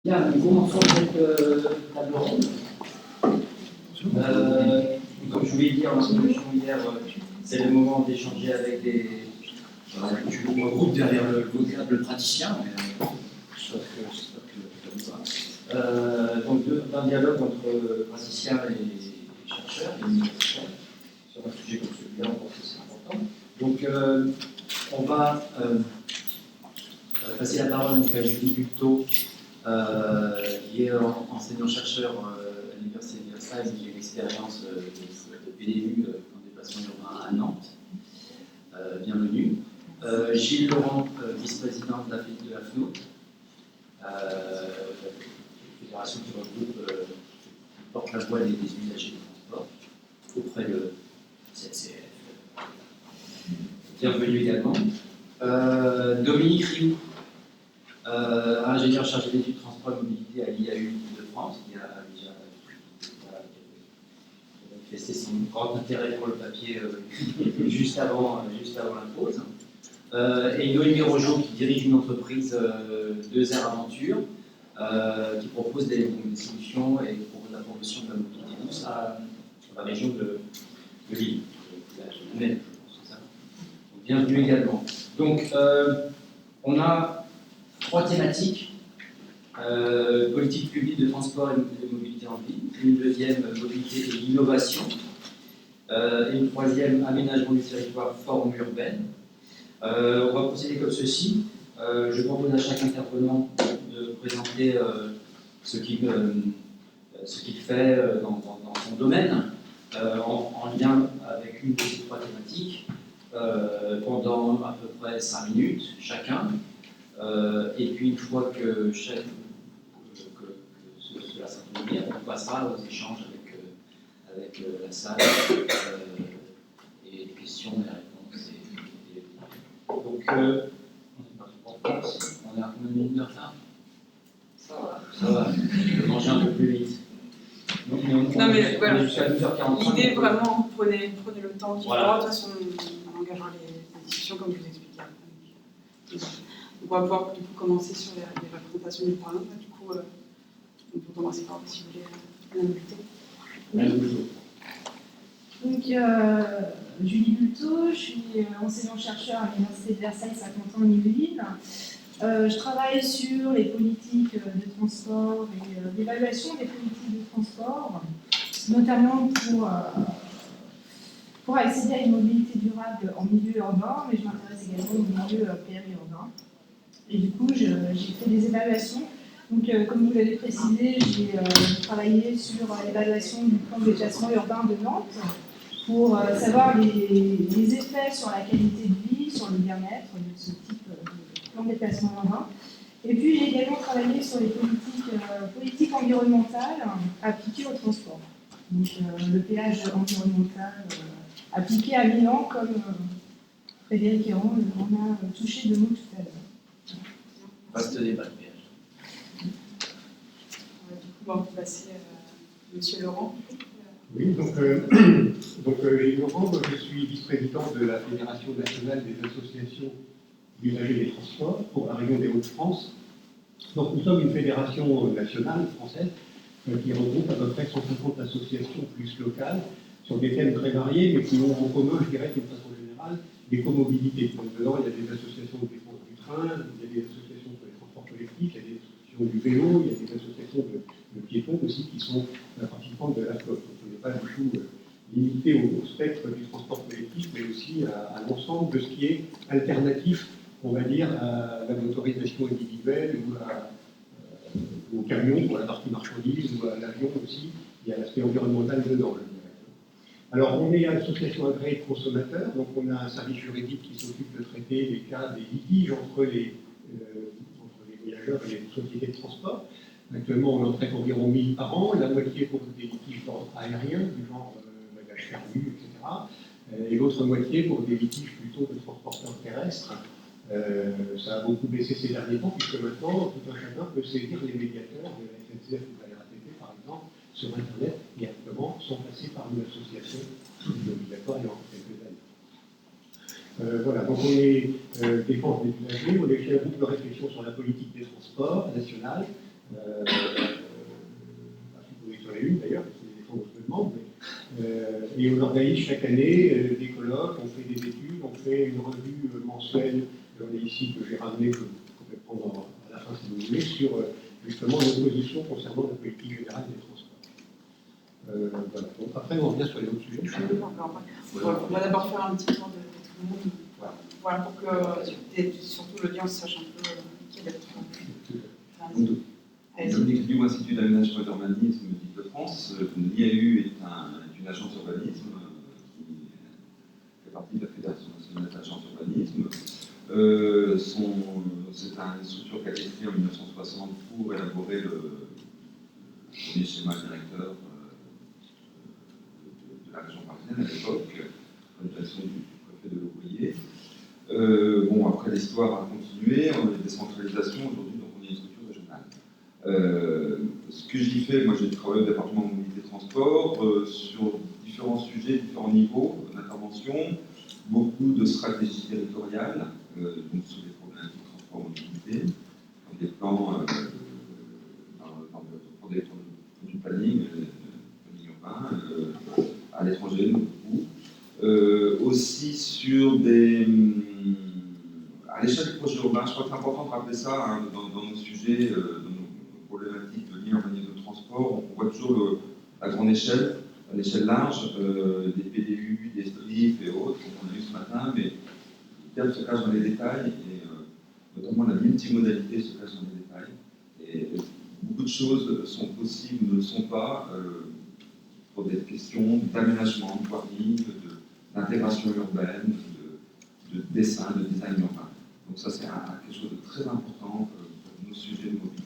Bien, nous commençons cette table ronde. Comme je vous l'ai dit en introduction hier, c'est le moment d'échanger avec des. Je me regroupe derrière le vocable praticien, mais j'espère que ça vous va. Donc, d'un dialogue entre praticiens et chercheurs, et universitaires, sur un sujet comme celui-là, on pense que c'est important. Donc, on va passer la parole à Julie Buteau, qui est enseignant-chercheur à l'Université de Versailles et qui a l'expérience de PDU en déplacement urbain à Nantes. Bienvenue. Gilles Laurent, vice-président de la FNO, fédération qui regroupe, qui porte la voix des usagers du transport auprès de CNCF. Bienvenue également. Dominique Rioux, ingénieur chargé d'études transport et mobilité à l'IAU de France, qui a déjà manifesté son grand intérêt pour le papier juste avant la pause. Et Noémie Rogeau, qui dirige une entreprise 2R Aventure, qui propose des solutions et propose la promotion de la mobilité douce à la région de Lille, je pense que ça. Donc, bienvenue également. Donc, on a 3 thématiques. Politique publique de transport et de mobilité en ville. Une deuxième, mobilité et innovation. Et une troisième, aménagement du territoire, forme urbaine. On va procéder comme ceci. Je propose à chaque intervenant de présenter ce qu'il fait dans son domaine, en lien avec une de ces 3 thématiques, pendant à peu près 5 minutes chacun. Et puis une fois que cela s'accomplit, on passera aux échanges avec la salle et les questions, les réponses. Donc, on est à combien de minutes de retard? Ça va, je peux manger un peu plus vite. Donc, Non, mais voilà. Jusqu'à 12h45. L'idée, vraiment, prenez le temps qu'il faut. Voilà. De toute façon, on engagera les discussions comme je vous expliquais. Donc, on va pouvoir du coup commencer sur les représentations du parrain. Du coup, on peut commencer par, si vous voulez, Madame Buteau. Donc, Julie Buteau, je suis enseignant-chercheur à l'Université de Versailles, Saint-Quentin-en-Yvelines. Je travaille sur les politiques de transport et l'évaluation des politiques de transport, notamment pour accéder à une mobilité durable en milieu urbain, mais je m'intéresse également au milieu périurbain. Et du coup, j'ai fait des évaluations. Donc, comme vous l'avez précisé, j'ai travaillé sur l'évaluation du plan de déplacement urbain de Nantes pour savoir les effets sur la qualité de vie, sur le bien-être de ce type de plan de déplacement urbain. Et puis, j'ai également travaillé sur les politiques environnementales appliquées au transport. Donc, le péage environnemental appliqué à Milan, comme Frédéric Héron en a touché 2 mots tout à l'heure. Vaste débat de péage. On va passer à M. Laurent. Oui, donc Gilles Laurent, je suis vice-président de la Fédération nationale des associations d'usagers des transports pour la région des Hauts-de-France. Donc nous sommes une fédération nationale française qui regroupe à peu près 150 associations plus locales sur des thèmes très variés, mais qui ont en commun, je dirais, d'une façon générale, des comobilités. Donc dedans, il y a des associations de défense du train, il y a des associations pour les transports collectifs, il y a des associations du vélo, il y a des associations de piétons aussi qui sont participantes de la flotte. Donc on n'est pas du tout limité au spectre du transport collectif, mais aussi à l'ensemble de ce qui est alternatif, on va dire, à la motorisation individuelle ou au camion pour la partie marchandise ou à l'avion aussi. Il y a l'aspect environnemental dedans. Alors, on est une association agréée de consommateurs, donc on a un service juridique qui s'occupe de traiter les cas des litiges entre les voyageurs et les sociétés de transport. Actuellement, on en traite environ 1000 par an, la moitié pour des litiges d'ordre aérien, du genre bagages perdus, etc. Et l'autre moitié pour des litiges plutôt de transporteurs terrestres. Ça a beaucoup baissé ces derniers temps, puisque maintenant, tout un chacun peut saisir les médiateurs de la SNCF ou de la RATP, par exemple, sur Internet, directement, sans passer par une association obligatoire il y a quelques années. Voilà, donc on est défense des usagers, on est chez un groupe de réflexion sur la politique des transports nationale, Vous en avez une d'ailleurs, c'est des fonds que je me demande. Et on organise chaque année des colloques, on fait des études, on fait une revue mensuelle, j'en ai ici que j'ai ramené, que vous pouvez prendre à la fin si vous voulez, sur justement nos positions concernant la politique générale des transports. Voilà. Donc, après, on revient sur les autres sujets. On va d'abord faire un petit tour de tout le monde. Voilà, pour que surtout l'audience sache un peu qui est d'être. Dominique Liu, Institut d'aménagement et d'urbanisme d'Île-de-France. L'IAU est une agence urbanisme qui fait partie de la Fédération nationale d'agence urbanisme. C'est une structure qui a été créée en 1960 pour élaborer le premier schéma directeur de la région parisienne à l'époque, en direction du préfet de Levoyer. Bon, après l'histoire a continué, on a une décentralisation aujourd'hui, donc on est une structure régionale. Ce que j'y fais, moi j'ai travaillé au département de mobilité et transport sur différents sujets, différents niveaux d'intervention, beaucoup de stratégies territoriales, donc sur les problématiques de transport mobilité, dans des plans, pour du planning urbain, à l'étranger beaucoup. Aussi sur à l'échelle du projet urbain, je crois que c'est important de rappeler ça dans nos sujets, dans nos problématiques de lien urbanisme de transport. On voit toujours la grande échelle, l'échelle large, des PDU, des STRIF et autres, comme on a vu ce matin, mais le terme se cache dans les détails, et notamment la multimodalité se cache dans les détails. Et beaucoup de choses sont possibles ou ne le sont pas pour des questions d'aménagement, de warning, d'intégration urbaine, de dessin, de design urbain. Donc ça, c'est quelque chose de très important pour nos sujets de mobilité.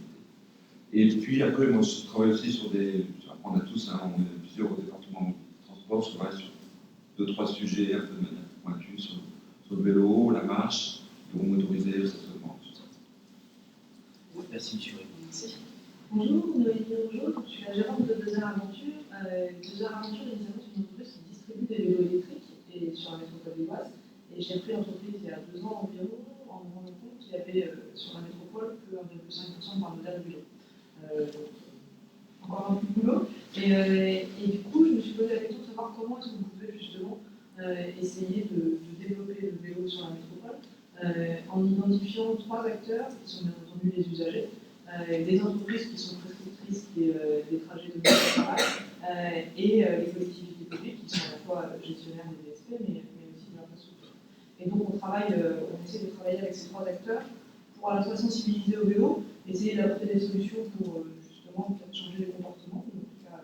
Et puis après, moi, je travaille aussi sur on a tous, on est plusieurs au département de transport, je travaille sur 2-3 sujets un peu de manière pointue, sur le vélo, la marche, le roues motorisé, le stationnement, tout ça. Merci, monsieur. Merci. Bonjour, Noémie Rojo, je suis la gérante de 2 heures Aventure. 2 heures Aventure est une entreprise qui distribue des vélos électriques et sur la métropole lilloise. Et j'ai pris l'entreprise il y a 2 ans environ, en me rendant compte qu'il y avait sur la métropole que 1,5% par modèle de vélo. Encore un peu de boulot. Et du coup, je me suis posé la question de savoir comment est-ce qu'on pouvait justement essayer de développer le vélo sur la métropole en identifiant 3 acteurs qui sont bien entendu les usagers, des entreprises qui sont prescriptrices des trajets de travail et les collectivités publiques qui sont à la fois gestionnaires des VSP mais aussi de l'infrastructure. Et donc on essaie de travailler avec ces 3 acteurs pour à la fois sensibiliser au vélo, essayer d'apporter des solutions pour justement faire changer les comportements, en tout cas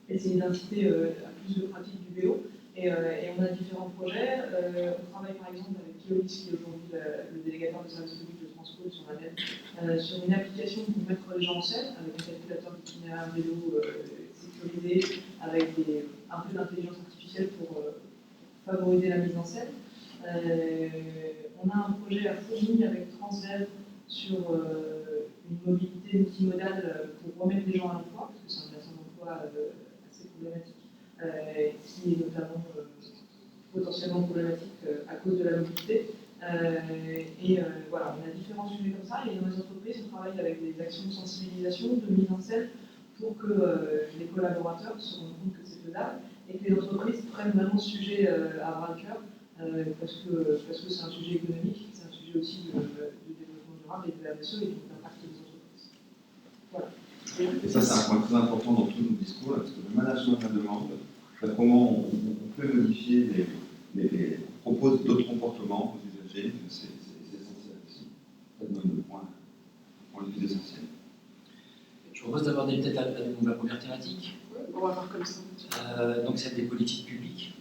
essayer d'inciter à plus de pratique du vélo. Et on a différents projets. On travaille par exemple avec Keolis, qui est aujourd'hui le délégataire de service public de transport sur la net, sur une application pour mettre les gens en selle, avec un calculateur d'itinéraire vélo sécurisé, avec un peu d'intelligence artificielle pour favoriser la mise en selle. On a un projet à Fourmi avec Transdev sur une mobilité multimodale pour remettre les gens à l'emploi, parce que c'est un bassin d'emploi assez problématique. Qui est notamment potentiellement problématique à cause de la mobilité. Voilà, on a différents sujets comme ça, et dans les entreprises, on travaille avec des actions de sensibilisation, de mise en scène, pour que les collaborateurs se rendent compte que c'est faisable, et que les entreprises prennent vraiment ce sujet à bras-le-cœur, parce que c'est un sujet économique, c'est un sujet aussi de développement durable et de la RSE et d'impact des entreprises. Voilà. Et ça, c'est un point très important dans tous nos discours, parce que le management de la demande, comment on peut modifier, on propose d'autres comportements aux usagers, c'est essentiel aussi. C'est le point le plus essentiel. Je propose d'aborder peut-être la première thématique. On va voir comme ça. Donc celle des politiques publiques.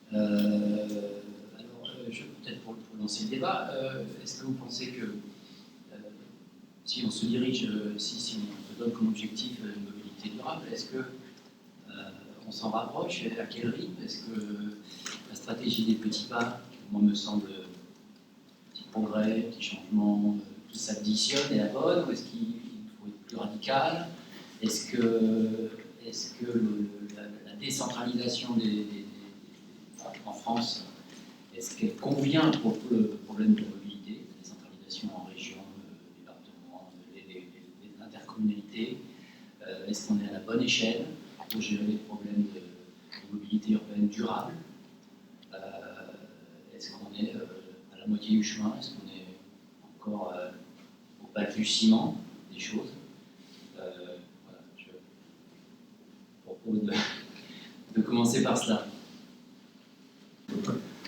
Peut-être pour lancer le débat, est-ce que vous pensez que si on se dirige, si on se donne comme objectif une mobilité durable, est-ce que on s'en rapproche? À quel rythme? Est-ce que la stratégie des petits pas, qui moi me semble petit progrès, petit changement, qui s'additionne est la bonne, ou est-ce qu'il faut être plus radical? Est-ce que la décentralisation en France, est-ce qu'elle convient pour le problème de mobilité, la décentralisation en région, département, l'intercommunalité? Est-ce qu'on est à la bonne échelle pour gérer les problèmes de mobilité urbaine durable? Est-ce qu'on est à la moitié du chemin? Est-ce qu'on est encore au balbutiement des choses? Voilà, je propose de commencer par cela.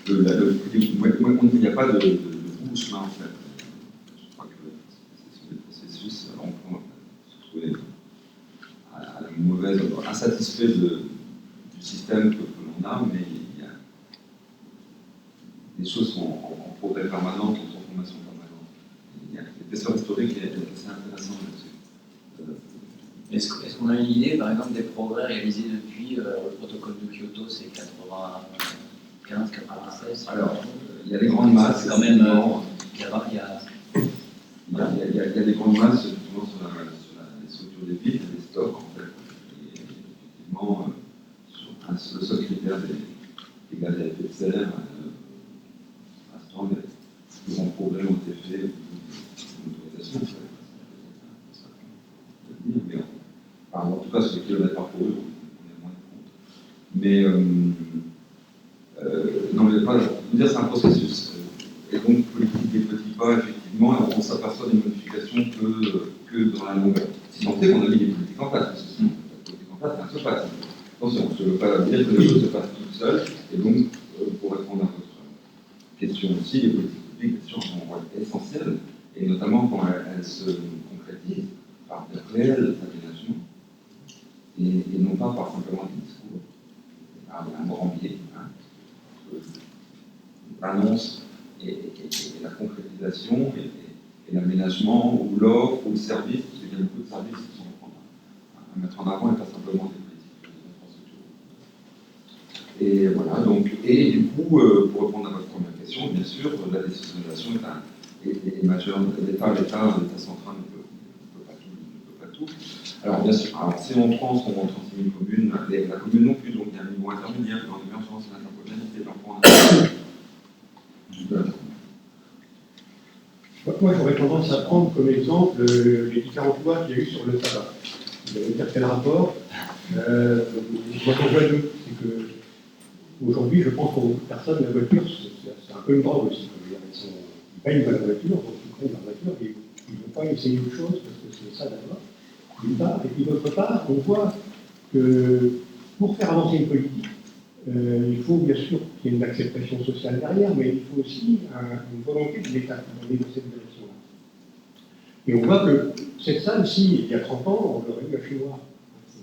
Il n'y a pas de bout de chemin en fait. Je crois que ce sont des processus, on peut se trouver à la mauvaise, insatisfait du système que l'on a, mais les choses sont en progrès permanent, en transformation permanente. Il y a une question historique qui est assez intéressante là-dessus. Est-ce qu'on a une idée, par exemple, des progrès réalisés depuis le protocole de Kyoto, c'est 95, 96? Alors, il y a des grandes masses. C'est quand même. Il y a des grandes masses effectivement sur les structures des villes, des stocks en fait. Et effectivement, sur le seul critère des gaz à effet de serre, pour l'instant, les grands progrès ont été faits au niveau de l'autorisation. Mais en tout cas, sur les kilomètres parcourus, on est moins de compte. Mais non, mais pas, je veux dire, c'est un processus. Et donc, politique des petits pas, effectivement, on s'aperçoit des modifications que dans la longueur. Si tant est qu'on a mis des politiques en place, parce que sinon, la politique en place, ça se passe. Attention, je ne veux pas dire que les choses se passent toutes seules. Et donc, pour répondre à votre question aussi, les politiques publiques, bien sûr, sont essentielles, et notamment quand elles se concrétisent par de réels aménagements, et non pas par simplement des discours. Alors, il y a un grand biais, l'annonce et la concrétisation et l'aménagement ou l'offre ou le service, parce qu'il y a beaucoup de services qui sont à mettre en avant et pas simplement des politiques d'infrastructure. Et voilà, donc, et du coup, pour répondre à votre première question, bien sûr, la décentralisation est majeure. L'État central ne peut pas tout. Alors bien sûr, si on prend 36 000 communes, la commune non plus, donc il y a un niveau intermédiaire dans l'émergence et l'intercommunalité, Moi, j'aurais tendance à prendre comme exemple les différentes lois qu'il y a eu sur le tabac. Vous allez me dire quel rapport. Moi, j'en vois deux. C'est que aujourd'hui, je pense pour beaucoup de personnes, la voiture, c'est un peu une drogue aussi. Ils payent de la voiture, donc ils prennent la voiture et ils ne vont pas essayer autre chose parce que c'est ça d'abord. D'une part, et puis d'autre part, on voit que pour faire avancer une politique, il faut bien sûr qu'il y ait une acceptation sociale derrière, mais il faut aussi une volonté de l'État d'aller dans cette direction-là. Et on voit que cette salle, si il y a 30 ans, on aurait eu un chinois.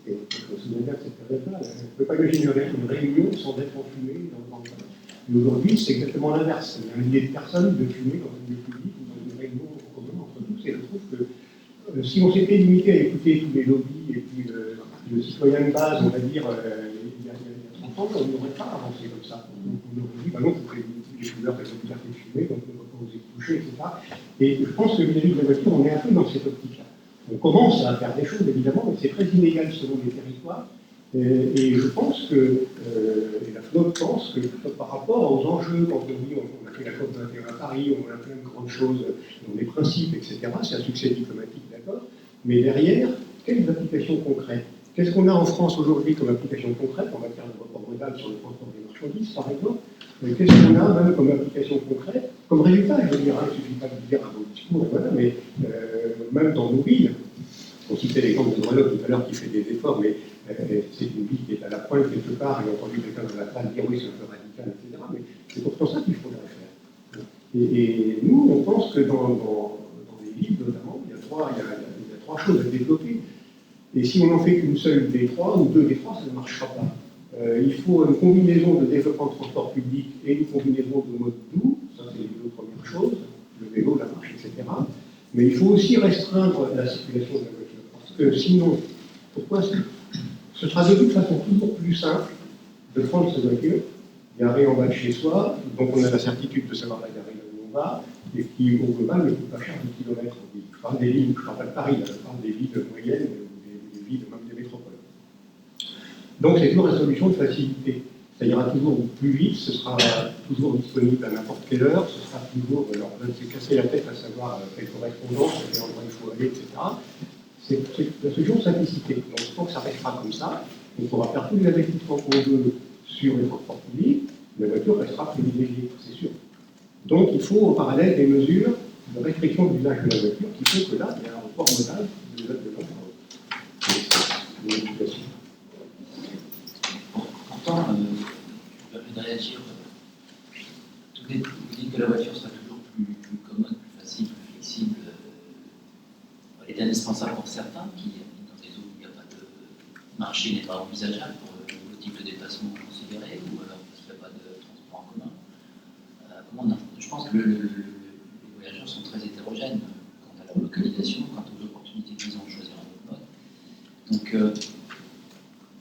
Je me souviens bien de cette période-là. On ne peut pas imaginer une réunion sans être enfumée dans le temps. Et aujourd'hui, c'est exactement l'inverse. Il y a un millier de personnes de fumer dans un lieu public ou dans une réunion en commun entre tous. Et je trouve que si on s'était limité à écouter tous les lobbies et puis le citoyen de base, on va dire, il y a 30 ans, on n'aurait pas avancé comme ça. On aurait dit, bah non, vous faites des fumeurs qui ont liberté de fumer, donc on ne va pas vous toucher, etc. Et je pense que vis-à-vis de la voiture, on est un peu dans cette optique-là. On commence à faire des choses, évidemment, mais c'est très inégal selon les territoires. Et je pense que, et la FNOC pense que par rapport aux enjeux, quand on a fait la COP21 à Paris, on a plein de grandes choses dans les principes, etc., c'est un succès diplomatique, d'accord, mais derrière, quelles applications concrètes? Qu'est-ce qu'on a en France aujourd'hui comme application concrète en matière de report modal sur le transport des marchandises, par exemple? Qu'est-ce qu'on a même comme application concrète, comme résultat? Je veux dire, il ne suffit pas de dire un beau discours, voilà, mais même dans nos villes, on citait l'exemple de Grenoble tout à l'heure qui fait des efforts, mais c'est une ville qui est à la pointe quelque part, et j'ai entendu quelqu'un dans la salle dire oui, c'est un peu radical, etc. Mais c'est pourtant ça qu'il faudrait faire. Et nous, on pense que dans les villes, notamment, il y a trois choses à développer. Et si on n'en fait qu'une seule des trois, ou deux des trois, ça ne marchera pas. Il faut une combinaison de développement de transport public et une combinaison de modes doux, ça c'est les deux premières choses, le vélo, la marche, etc. Mais il faut aussi restreindre la circulation de la voiture, parce que sinon, pourquoi ce sera de toute façon toujours plus simple de prendre sa voiture, garer en bas de chez soi, donc on a la certitude de savoir la garer là où on va, et qui au global ne coûte pas cher de kilomètres. Je parle des villes, je ne parle pas de Paris, là, je parle des villes moyennes, des villes, même des métropoles. Donc c'est toujours la solution de facilité. Ça ira toujours plus vite, ce sera toujours disponible à n'importe quelle heure, ce sera toujours, alors on va se casser la tête à savoir quelle correspondance, à quel endroit il faut aller, etc. C'est la solution simplicité. Donc je pense que ça restera comme ça. On pourra faire tous les investissements qu'on veut sur les transports publics, la voiture restera privilégiée, c'est sûr. Donc il faut en parallèle des mesures de restriction de l'usage de la voiture qui font que là, il y a un report modal de l'éducation. Pourtant, je vais réagir. Vous dites que la voiture sera toujours plus commode, plus facile, plus flexible. Elle est indispensable pour certains qui habitent dans des zones où il n'y a pas de marché, n'est pas envisageable pour le type de déplacement considéré, ou alors parce qu'il n'y a pas de transport en commun. Je pense que les voyageurs sont très hétérogènes quant à leur localisation, quant aux opportunités qu'ils ont de choisir un autre mode. Donc,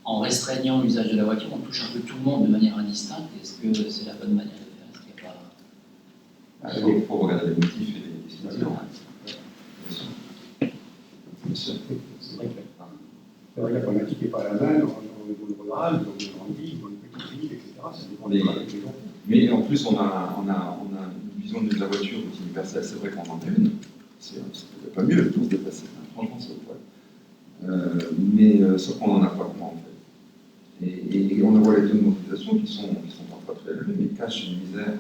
en restreignant l'usage de la voiture, on touche un peu tout le monde de manière indistincte. Est-ce que c'est la bonne manière de faire? Est-ce qu'il n'y a pas... Il faut regarder les motifs et les destinations. C'est vrai que la problématique n'est pas la même dans le zone rurale, dans une grande ville, dans une petite ville, etc. Ça dépend des gens. Mais en plus, on a une vision de la voiture universelle. C'est vrai qu'on en a une. C'est pas mieux pour se déplacer. Franchement, c'est vrai. Mais sauf qu'on n'en a pas vraiment, en fait. Et on voit les taux de mobilisation qui sont parfois très élevés, mais cachent une misère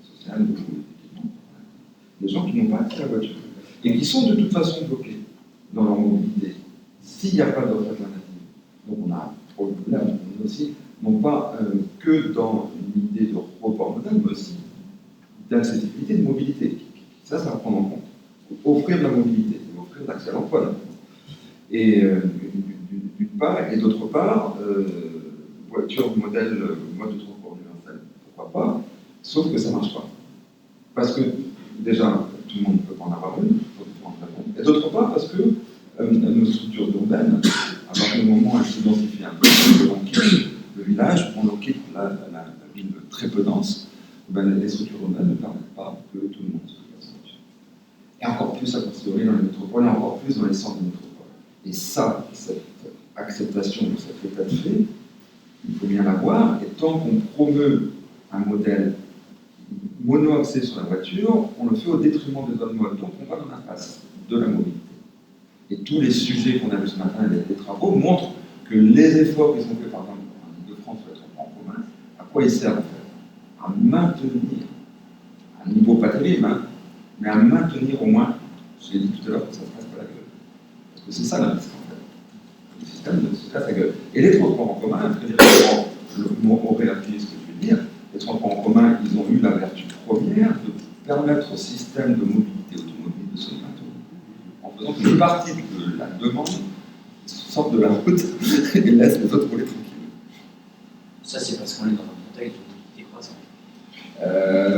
sociale de des gens qui n'ont pas accès à la voiture. Et qui sont de toute façon bloqués dans leur mobilité. S'il n'y a pas d'autre alternative. Donc on a un problème aussi, non pas que dans une idée de report modal, mais aussi d'accessibilité, de mobilité. Ça va prendre en compte. Offrir de la mobilité, offrir l'accès à l'emploi. Et d'une part, et d'autre part, voiture, mode de transport universel, pourquoi pas, sauf que ça ne marche pas. Parce que, déjà, tout le monde ne peut pas en avoir une, et d'autre part, parce que nos structures urbaines, à partir du moment où elles s'identifient un peu, on quitte le village, on quitte la ville très peu dense, les structures urbaines ne permettent pas que tout le monde se déplace en voiture. Et encore plus, a posteriori, dans les métropoles, et encore plus dans les centres de métropole. Et ça, cette acceptation de cet état de fait, il faut bien l'avoir, et tant qu'on promeut un modèle mono-axé sur la voiture, on le fait au détriment des autres modes. Donc on va dans l'impasse de la mobilité. Et tous les sujets qu'on a vus ce matin, les travaux, montrent que les efforts qui sont faits, par exemple, en Ile-de-France sur le transport en commun, à quoi ils servent en fait? À maintenir, à un niveau pas terrible, hein, mais à maintenir au moins, je l'ai dit tout à l'heure, que ça ne se casse pas la gueule. Parce que c'est ça la risque en fait. Le système se casse la gueule. Et les transports en commun, Frédéric aurait appuyé ce que je veux dire, les transports en commun, ils ont eu la vertu première de permettre au système de mobilité automobile de se maintenir, en faisant qu'une partie de la demande sorte de la route et laisse les autres rouler tranquilles. Ça, c'est parce qu'on est dans un contexte de mobilité croissante.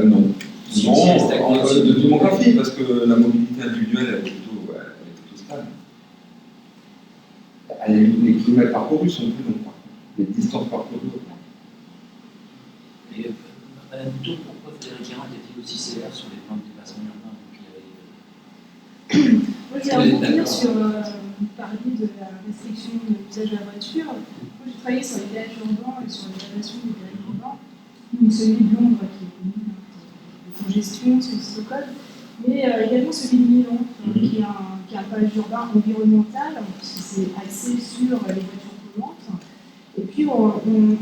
Non. Si, Non, si, de démographie, parce que la mobilité individuelle, elle est plutôt stable. Les kilomètres parcourus sont plus longs, les distances parcourues augmentent. Et Madame Bouton, pourquoi Frédéric Guérin était-il aussi sévère sur les plans de déplacement urbain? Moi, je vais rebondir sur parler de la restriction de l'usage de la voiture. Moi, j'ai travaillé sur les péages urbains et sur l'évaluation des péages urbains. Donc, celui de Londres qui est connu de congestion, celui de Stockholm, mais également celui de Milan, qui est un péage urbain environnemental, puisque c'est axé sur les voitures polluantes. Et puis, on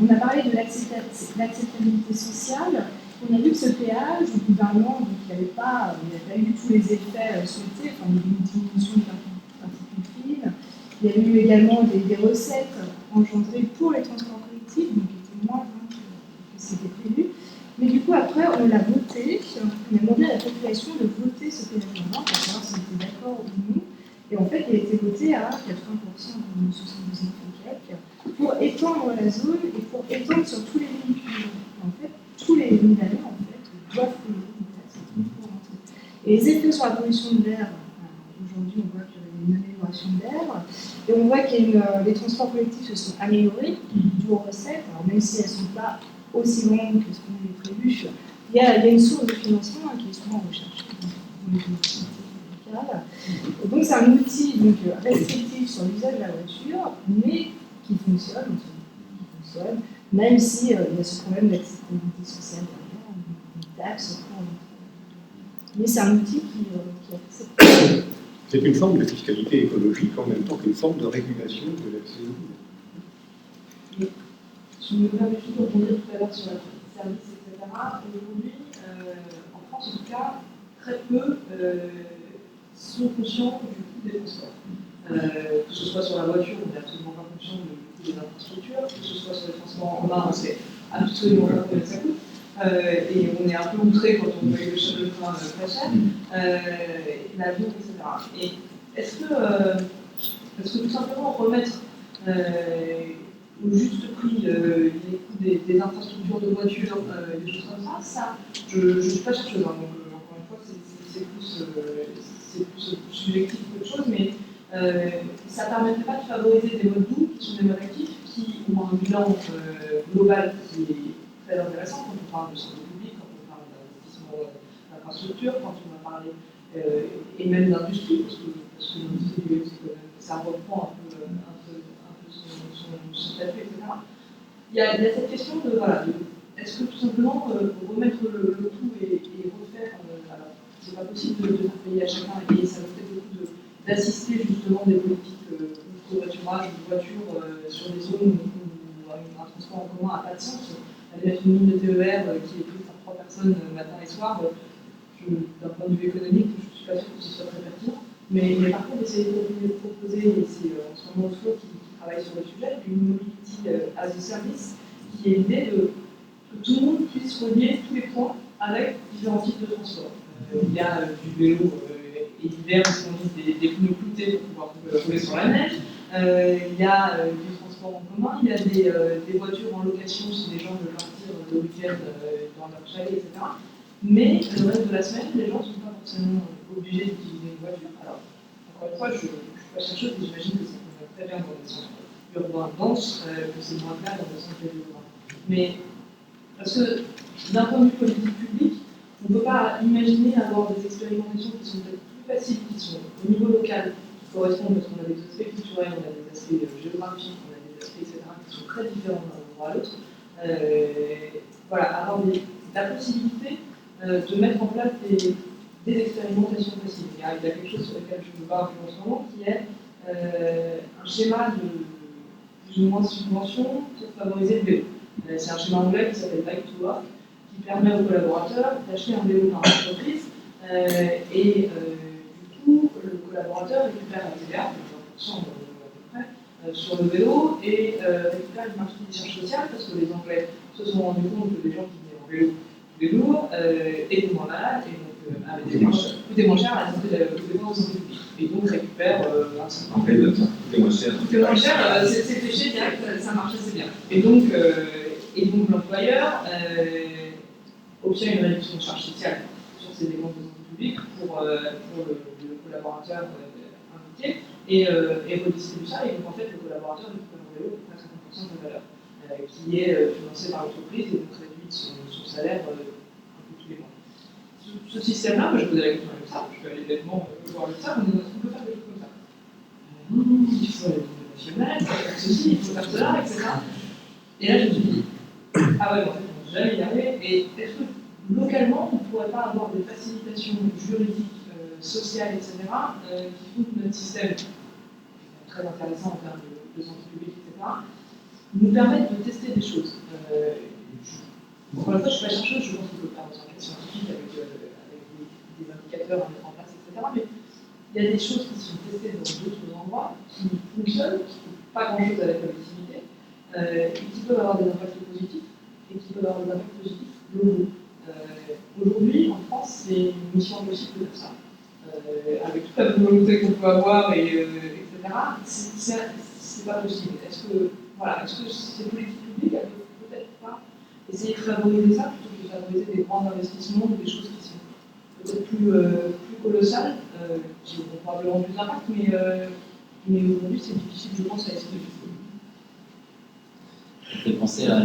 a parlé de l'acceptabilité sociale. On a vu que ce péage, au bout d'un an, donc, il n'avait pas eu tous les effets souhaités. Enfin, il y a eu une diminution de particules fines. Il y a eu également des recettes engendrées pour les transports collectifs, donc qui étaient moins que c'était prévu. Mais du coup, après, on l'a voté. On a demandé à la population de voter ce péage urbain pour savoir s'ils étaient d'accord ou non. Et en fait, il a été voté à 80%, comme 79 et quelques, pour étendre la zone et pour étendre sur tous les véhicules. En fait, tous les Milanais en fait, doivent payer une taxe pour rentrer. Et les effets sur la pollution de l'air, aujourd'hui on voit qu'il y a une amélioration de l'air, et on voit que les transports collectifs se sont améliorés, dû aux recettes, alors même si elles ne sont pas aussi grandes que ce qu'on avait prévu, il y a une source de financement qui est souvent recherchée dans les collectivités locales. Et donc c'est un outil donc, restrictif sur l'usage de la voiture, mais qui fonctionne, même s'il y a ce problème d'acceptabilité sociale derrière, une taxe. Mais c'est un outil qui est accepté. C'est une forme de fiscalité écologique en même temps qu'une forme de régulation de l'accès au bien. Je me permets juste de rebondir tout à l'heure sur la partie service, etc. Aujourd'hui, en France en tout cas, très peu sont conscients du coût des transports. Que ce soit sur la voiture, on n'est absolument pas conscient du coût des infrastructures, que ce soit sur les transports en commun, on sait absolument pas combien ça coûte. Et on est un peu outré quand on voit le train très cher, l'avion, etc. Et est-ce que tout simplement remettre au juste prix les coûts des infrastructures de voitures, des choses comme ça, je ne suis pas chercheuse, hein, donc encore une fois, c'est plus subjectif qu'autre chose, mais ça ne permettrait pas de favoriser des modes doux qui sont des modes actifs, qui ont un bilan global qui est très intéressant quand on parle de santé publique, quand on parle d'investissement d'infrastructures, quand on va parler et même d'industrie, parce que l'industrie du vélo, ça reprend un peu son statut, etc. Il y a cette question de, voilà, est-ce que tout simplement remettre le tout et refaire, alors c'est pas possible de faire payer à chacun, et ça nous fait beaucoup d'assister justement des politiques de covoiturage, de voitures sur des zones où un transport en commun n'a pas de sens. Aller mettre une ligne de TER qui est prise par 3 personnes matin et soir, d'un point de vue économique, je ne suis pas sûre que ce soit très pertinent. Mais par contre, essayer de proposer, et c'est en ce moment Flo qui travaille sur le sujet, une mobility as a service, qui est l'idée que tout le monde puisse relier tous les points avec différents types de transport. Il y a du vélo et l'hiver, parce qu'on utilise des pneus cloutés pour pouvoir rouler sur la neige. Il y a du transport en commun, il y a des voitures en location si les gens veulent partir le week-end dans leur chalet, etc. Mais le reste de la semaine, les gens ne sont pas forcément obligés d'utiliser une voiture. Alors, encore une fois, je ne suis pas chercheuse, mais j'imagine que ça convient très bien dans des centres urbains denses, que c'est moins le cas dans des centres urbains. Mais parce que d'un point de vue politique publique, on ne peut pas imaginer avoir des expérimentations qui sont peut-être plus faciles, qui sont au niveau local, qui correspondent, parce qu'on a des aspects culturels, on a des aspects géographiques, on a des aspects, etc., qui sont très différents d'un endroit à l'autre. Voilà, avoir la possibilité de mettre en place des expérimentations possibles. Il y a quelque chose sur lequel je me parle en ce moment, qui est un schéma de plus ou moins de subvention pour favoriser le vélo. C'est un schéma anglais qui s'appelle Bike to Work, qui permet aux collaborateurs d'acheter un vélo par entreprise, et du coup, le collaborateur récupère un TVA, 20% à peu près, sur le vélo, et récupère une partie des charges sociales, parce que les Anglais se sont rendus compte que les gens qui venaient en vélo tous les jours étaient moins malades, et donc coûtaient moins cher à la santé de publique. Et donc récupère un certain nombre de coûtait moins cher. Coûtait moins cher, c'est péché direct, ça marche assez bien. Et donc l'employeur obtient une réduction de charges sociales sur ses dépenses de santé publique pour le collaborateur impliqué, et redistribue ça, et donc en fait le collaborateur récupère un vélo à 50% de valeur, qui est financé par l'entreprise, et donc réduit son salaire un peu tous les mois. Ce système-là, moi je posais la question avec ça, je peux aller bêtement voir avec ça, on peut faire des choses comme ça. Il faut aller au national, il faut faire ceci, il faut faire cela, etc. Et là je me suis dit, ah ouais, en fait on ne va jamais y arriver, et est-ce que localement on ne pourrait pas avoir des facilitations juridiques, sociales, etc., qui font que notre système, très intéressant en termes de santé publique, etc., nous permettent de tester des choses. Encore une fois, je ne suis pas chercheuse, je pense qu'on peut faire des enquêtes scientifiques avec des indicateurs à mettre en place, etc. Mais il y a des choses qui sont testées dans d'autres endroits, qui fonctionnent, qui ne font pas grand-chose avec la collectivité, et qui peuvent avoir des impacts positifs, et qui peuvent avoir des impacts positifs globaux. Aujourd'hui, en France, c'est une mission impossible de faire ça. Avec toute la volonté qu'on peut avoir, etc., c'est pas possible. Est-ce que ces politiques publiques, elles peuvent peut-être pas essayer de favoriser ça plutôt que de favoriser des grands investissements ou des choses qui sont peut-être plus colossales, qui ont probablement plus d'impact, mais aujourd'hui c'est difficile, je pense, à essayer de faire. Ça fait penser à,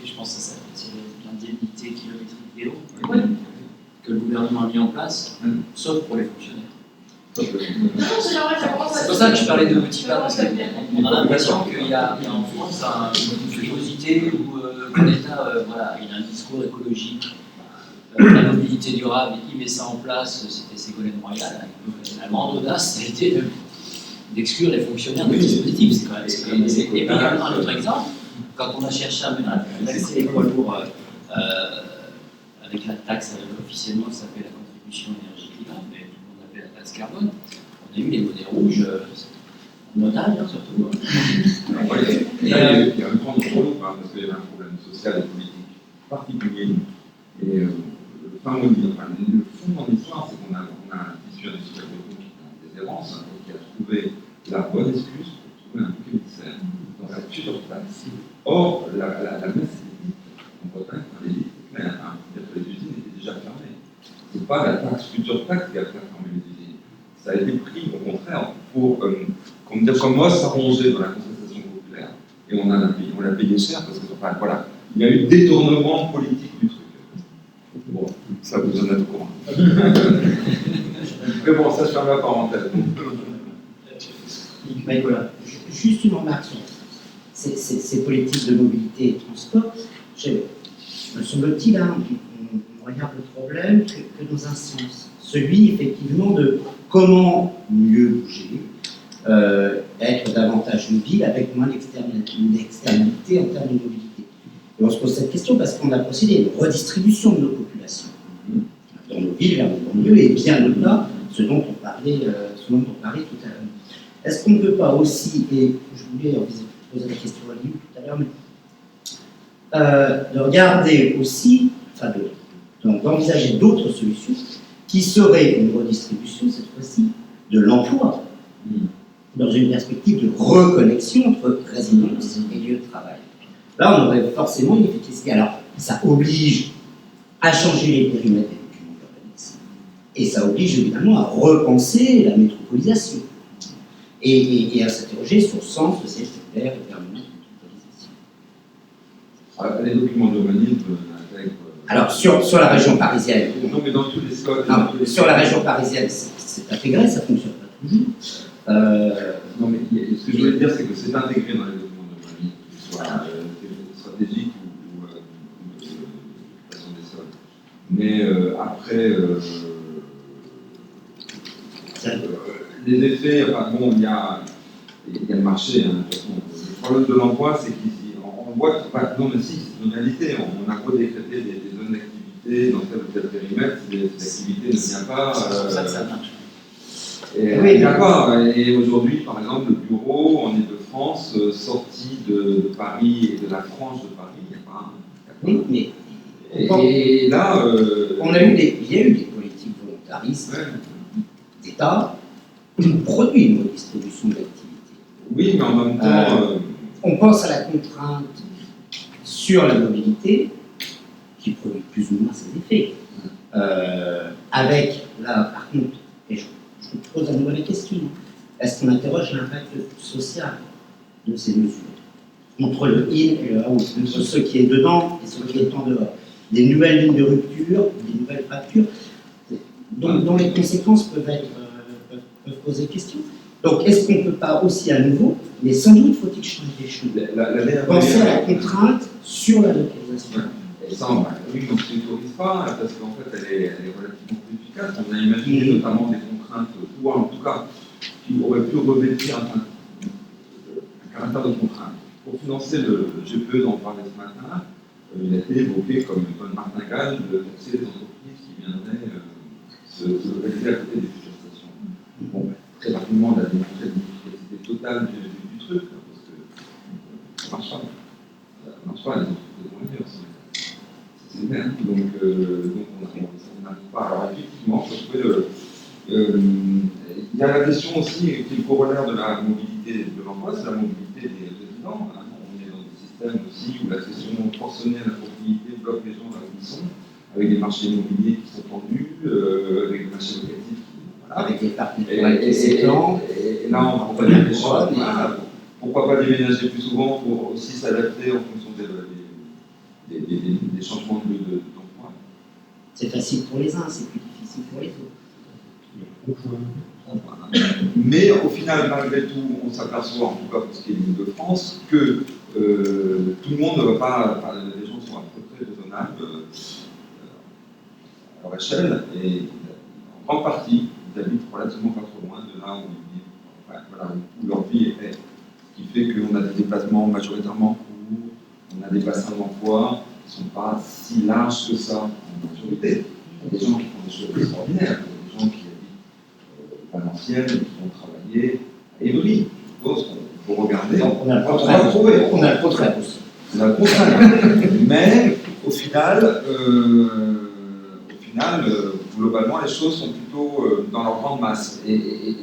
je pense que ça s'appelle l'indemnité kilométrique vélo, que le gouvernement a mis en place, sauf pour les fonctionnaires. Non, c'est pas vrai, ça commence à... C'est pour ça que je parlais de petits pas, parce qu'on a l'impression qu'il y a en France une curiosité où l'État il a un discours écologique La mobilité durable, il met ça en place, c'était Ségolène Royal. La grande audace, ça a été d'exclure les fonctionnaires de dispositifs. C'est quand même assez. Et puis il y a un autre exemple, quand on a cherché à taxer les poids lourds avec la taxe officiellement qui s'appelle la contribution énergie-climat, mais tout le monde l'appelle la taxe carbone, on a eu les bonnets rouges, en otage surtout. Il y a un grand enjeu, parce qu'il y avait un problème social et politique particulier. Et le fond de l'histoire, c'est qu'on a un tissu industriel qui est en déshérence, qui a trouvé la bonne excuse pour trouver un bouc émissaire dans la surtaxe. Or, la messe en Bretagne, elle est claire, c'est-à-dire que les usines étaient déjà fermées. Ce n'est pas la taxe future taxe qui a fait fermer les usines. Ça a été pris, au contraire, pour, comme os s'arranger dans la contestation populaire. Et on l'a payé cher parce que, enfin, voilà, il y a eu détournement politique du truc. Bon, ça vous en êtes au courant. Mais bon, ça, je ferme la parenthèse. Voilà. Juste une remarque sur ces politiques de mobilité et de transport. Me semble-t-il, on regarde le problème que dans un sens. Celui, effectivement, de comment mieux bouger, être davantage mobile avec moins d'externalité en termes de mobilité. Et on se pose cette question parce qu'on a procédé à une redistribution de nos populations dans nos villes, vers nos banlieues, et bien au-delà, ce dont on parlait tout à l'heure. Est-ce qu'on ne peut pas aussi, et je voulais poser la question à lui tout à l'heure, mais de regarder aussi, enfin d'envisager d'autres solutions qui seraient une redistribution, cette fois-ci, de l'emploi, dans une perspective de reconnexion entre résidence et lieu de travail. Là, on aurait forcément une efficacité. Alors, ça oblige à changer les périmètres des documents d'urbanisme. Et ça oblige évidemment à repenser la métropolisation. Et à s'interroger sur le sens de cette claire et permanente métropolisation. Les documents d'urbanisme intègrent. Alors, sur la région parisienne. Non, mais dans tous les scots. Sur la région parisienne, c'est intégré, ça ne fonctionne pas toujours. Non, mais ce que je voulais dire, c'est que c'est intégré dans les documents d'urbanisme, qu'ils soient stratégiques ou d'occupation des sols. Mais après, les effets, enfin bon, il y a le marché, hein, de toute façon. Le problème de l'emploi, c'est qu'on voit que, non, mais si, c'est une réalité. On a beau décréter des zones d'activité dans tel ou tel périmètre, si cette activité ne vient pas. C'est pour ça que ça marche. Et oui, d'accord. Et aujourd'hui, par exemple, le bureau en Ile-de-France, sorti de Paris et de la frange de Paris, il n'y a pas. Oui, mais. Et là. Il y a eu des politiques volontaristes d'État qui produisent une redistribution d'activité. Oui, mais en même temps. On pense à la contrainte sur la mobilité, qui produit plus ou moins ses effets. Avec, là, par contre, et je vous pose à nouveau la question, est-ce qu'on interroge l'impact social de ces mesures entre le in et le out, entre ce qui est dedans et ce qui est en dehors? Des nouvelles lignes de rupture, des nouvelles fractures, dont les conséquences peuvent poser question. Donc, est-ce qu'on ne peut pas aussi à nouveau, mais sans doute faut-il changer les choses, penser à la contrainte sur la localisation? Ça, oui, on ne s'autorise pas, parce qu'en fait, elle est relativement peu efficace. On a imaginé notamment des contraintes, ou en tout cas, qui auraient pu revêtir un caractère de contrainte. Pour financer le GPE dont on parlait ce matin, il a été évoqué comme une bonne martingale de taxer les entreprises qui viendraient se localiser à côté des futures stations. Bon, très rapidement, on a démontré l'efficacité totale du truc, parce que ça ne marche pas. Ça ne marche pas, les entreprises vont venir. C'est clair. Donc on n'arrive pas. Alors effectivement, il y a la question aussi qui est le corollaire de la mobilité de l'emploi, c'est la mobilité des résidents. On est dans des systèmes aussi où l'accession forcenée à la propriété bloque les gens là où ils sont, avec des marchés immobiliers qui sont tendus, avec des marchés locatifs qui. Voilà. Avec des particularités s'étendent. Et là, on va revenir des choses. Pourquoi pas déménager plus souvent pour aussi s'adapter en fonction des changements d'emploi. C'est facile pour les uns, c'est plus difficile pour les autres. Mais au final, malgré tout, on s'aperçoit, en tout cas pour ce qui est de l'Île-de-France, que tout le monde ne va pas. Les gens sont à peu près raisonnables. leur échelle et en grande partie, ils habitent relativement pas trop loin de là où ils vivent, enfin, voilà, où leur vie est faite. Ce qui fait qu'on a des déplacements majoritairement courts, on a des bassins d'emploi qui ne sont pas si larges que ça en majorité. Il y a des gens qui font des choses extraordinaires, il y a des gens qui habitent Valenciennes, qui vont travailler à Évry. Je suppose qu'il faut regarder. Donc, on a le va contraire. trouver. On a le contraire aussi. On a le contraire. Mais au final, globalement, les choses sont plutôt dans leur grande masse. Et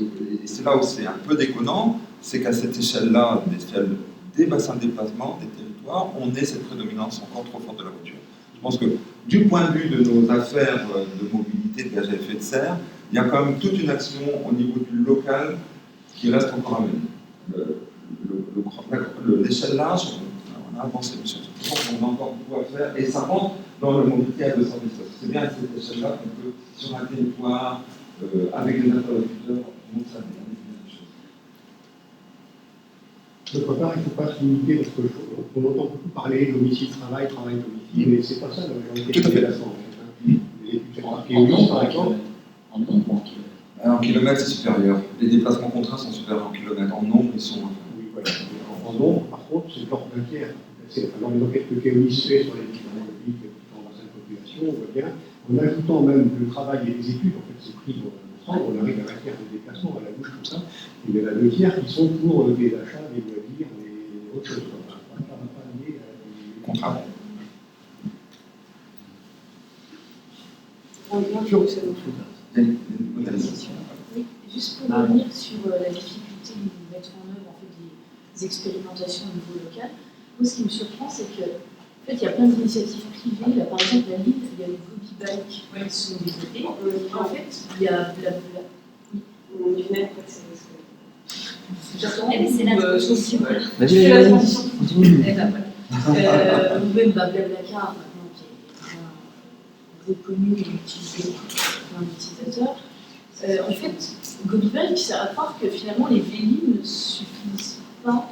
c'est là où c'est un peu déconnant, c'est qu'à cette échelle-là, l'échelle des bassins de déplacement, des territoires, on ait cette prédominance encore trop forte de la voiture. Je pense que du point de vue de nos affaires de mobilité, de gaz à effet de serre, il y a quand même toute une action au niveau du local qui reste encore à mener. L'échelle large, on a avancé, monsieur. Je pense qu'on a encore beaucoup à faire et ça rentre dans la mobilité à 210. C'est bien à cette échelle-là qu'on peut, sur un territoire, avec des interlocuteurs, montrer des choses. D'autre part, il ne faut pas se limiter, parce qu'on entend beaucoup parler domicile-travail, travail-domicile, mais c'est pas ça la majorité des déplacements. En fait, hein. Les études archéologiques, par exemple. En kilomètres, c'est supérieur. Les déplacements contraints sont supérieurs en kilomètres. En nombre, ils sont. Oui, voilà. En nombre, par contre, c'est de l'ordre d'un tiers. Dans les enquêtes que Keolis fait sur les différents pays, les différents bassins de population, on voit bien, en ajoutant même le travail et les études, en fait, c'est pris ensemble, on arrive à un tiers de déplacements à la bouche comme ça. Il y en a 2 tiers qui sont pour des achats, des loisirs, et autre chose. Enfin, ça ne va pas lier à des Contrats. Oui, juste pour revenir sur la difficulté de mettre en œuvre en fait, des expérimentations au niveau local, moi ce qui me surprend, c'est que en fait, il y a plein d'initiatives privées. Là, par exemple, à Lille, il y a les Gobi Bikes qui sont développées. En fait, il y a On y venait, en fait, c'est c'est la transition. Vas-y, la transition. Et ben voilà. Ou même Blablacar, maintenant, qui est reconnu et utilisé par l'utilisateur. En fait, Gobi Bike, ça va croire que finalement les vélos ne suffisent pas.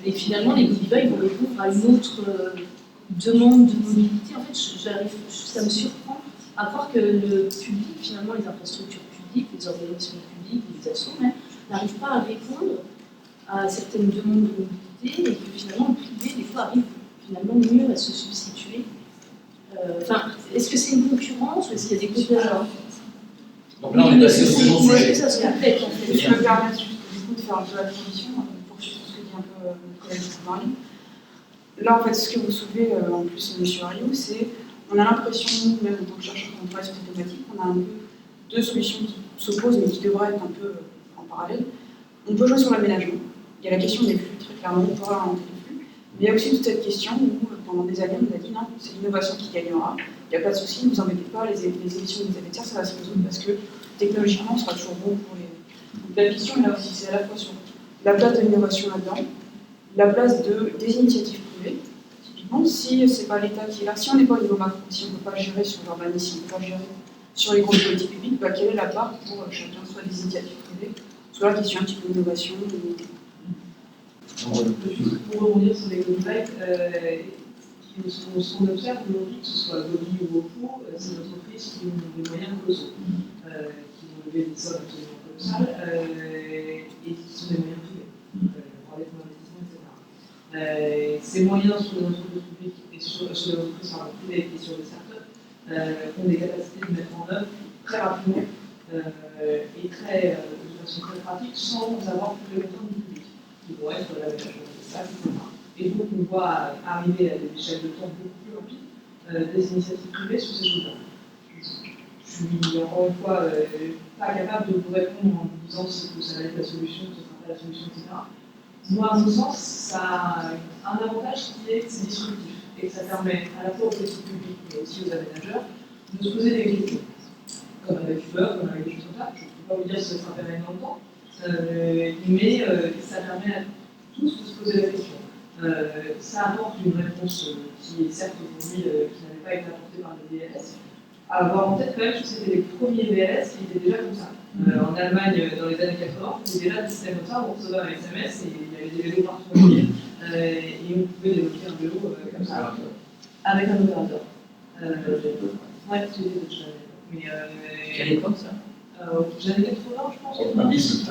Et finalement, les Gobi Bike vont répondre à une autre demande de mobilité. En fait, ça me surprend à croire que le public, finalement, les infrastructures publiques, les organisations publiques, les assos même, n'arrivent pas à répondre à certaines demandes de mobilité et que finalement, le privé, des fois, arrive finalement mieux à se substituer. Est-ce que c'est une concurrence ou est-ce qu'il y a des concurrents? Donc là, on est passé au second Est-ce que sujet. ça se complète en fait? Je me permets juste du coup de faire un peu la transition, pour suivre ce que dit un peu mon collègue Marie. Là, en fait, ce que vous soulevez en plus, M. Ariou, c'est on a l'impression, nous, même en tant que chercheurs, quand on travaille sur cette thématique, on a un peu 2 solutions qui s'opposent, mais qui devraient être un peu en parallèle. On peut jouer sur l'aménagement. Il y a la question des flux, très clairement, on pourra inventer des flux. Mais il y a aussi toute cette question où, pendant des années, on a dit non, c'est l'innovation qui gagnera. Il n'y a pas de souci, ne vous embêtez pas, les émissions des effets de serre, ça va se résoudre parce que technologiquement, ce sera toujours bon pour les. Donc, la question est là aussi, c'est à la fois sur la place de l'innovation là-dedans, la place des initiatives privées. Typiquement, si ce n'est pas l'État qui est là, si on n'est pas au niveau macro, si on ne peut pas gérer sur l'urbanisme, si on ne peut pas gérer sur les grosses politiques publiques, quelle est la part pour chacun, soit des initiatives privées, soit la question un petit peu d'innovation. Pour rebondir sur les Gobi Bikes, ce qu'on observe aujourd'hui, que ce soit Gobi ou Wofo, c'est des entreprises qui ont des moyens colossaux, qui vont lever des sommes absolument colossales et qui sont des moyens privés, pour les fonds d'investissement, etc. Ces moyens sur les entreprises publiques et sur les entreprises privées et sur les startups ont des capacités de mettre en œuvre très rapidement et de façon très pratique sans avoir toutes les contraintes du public, qui vont être l'aménagement des salles, etc. Et donc, on voit arriver à des échelles de temps beaucoup plus rapides des initiatives privées sur ces choses-là. Je suis, encore une fois, pas capable de vous répondre en vous disant que ça va être la solution, que ce ne sera pas la solution, etc. Moi, à mon sens, ça a un avantage qui est que c'est disruptif et que ça permet à la fois aux politiques publiques mais aussi aux aménageurs de se poser des questions. Comme avec Uber, comme avec des choses comme ça. Je ne peux pas vous dire si ça sera pérenne dans le temps, mais ça permet à tous de se poser la question. Ça apporte une réponse qui est certes aujourd'hui qui n'avait pas été apportée par les VLS. À avoir en tête quand même que c'était les premiers VLS qui étaient déjà comme ça. En Allemagne, dans les années 80, c'était déjà des systèmes comme ça, on recevait un SMS et il y avait des vélos partout en ville et on pouvait débloquer un vélo comme ça avec un opérateur. Ouais, j'ai des autres choses. Mais Quelle époque ça? j'avais 80, je pense, Ah, 90.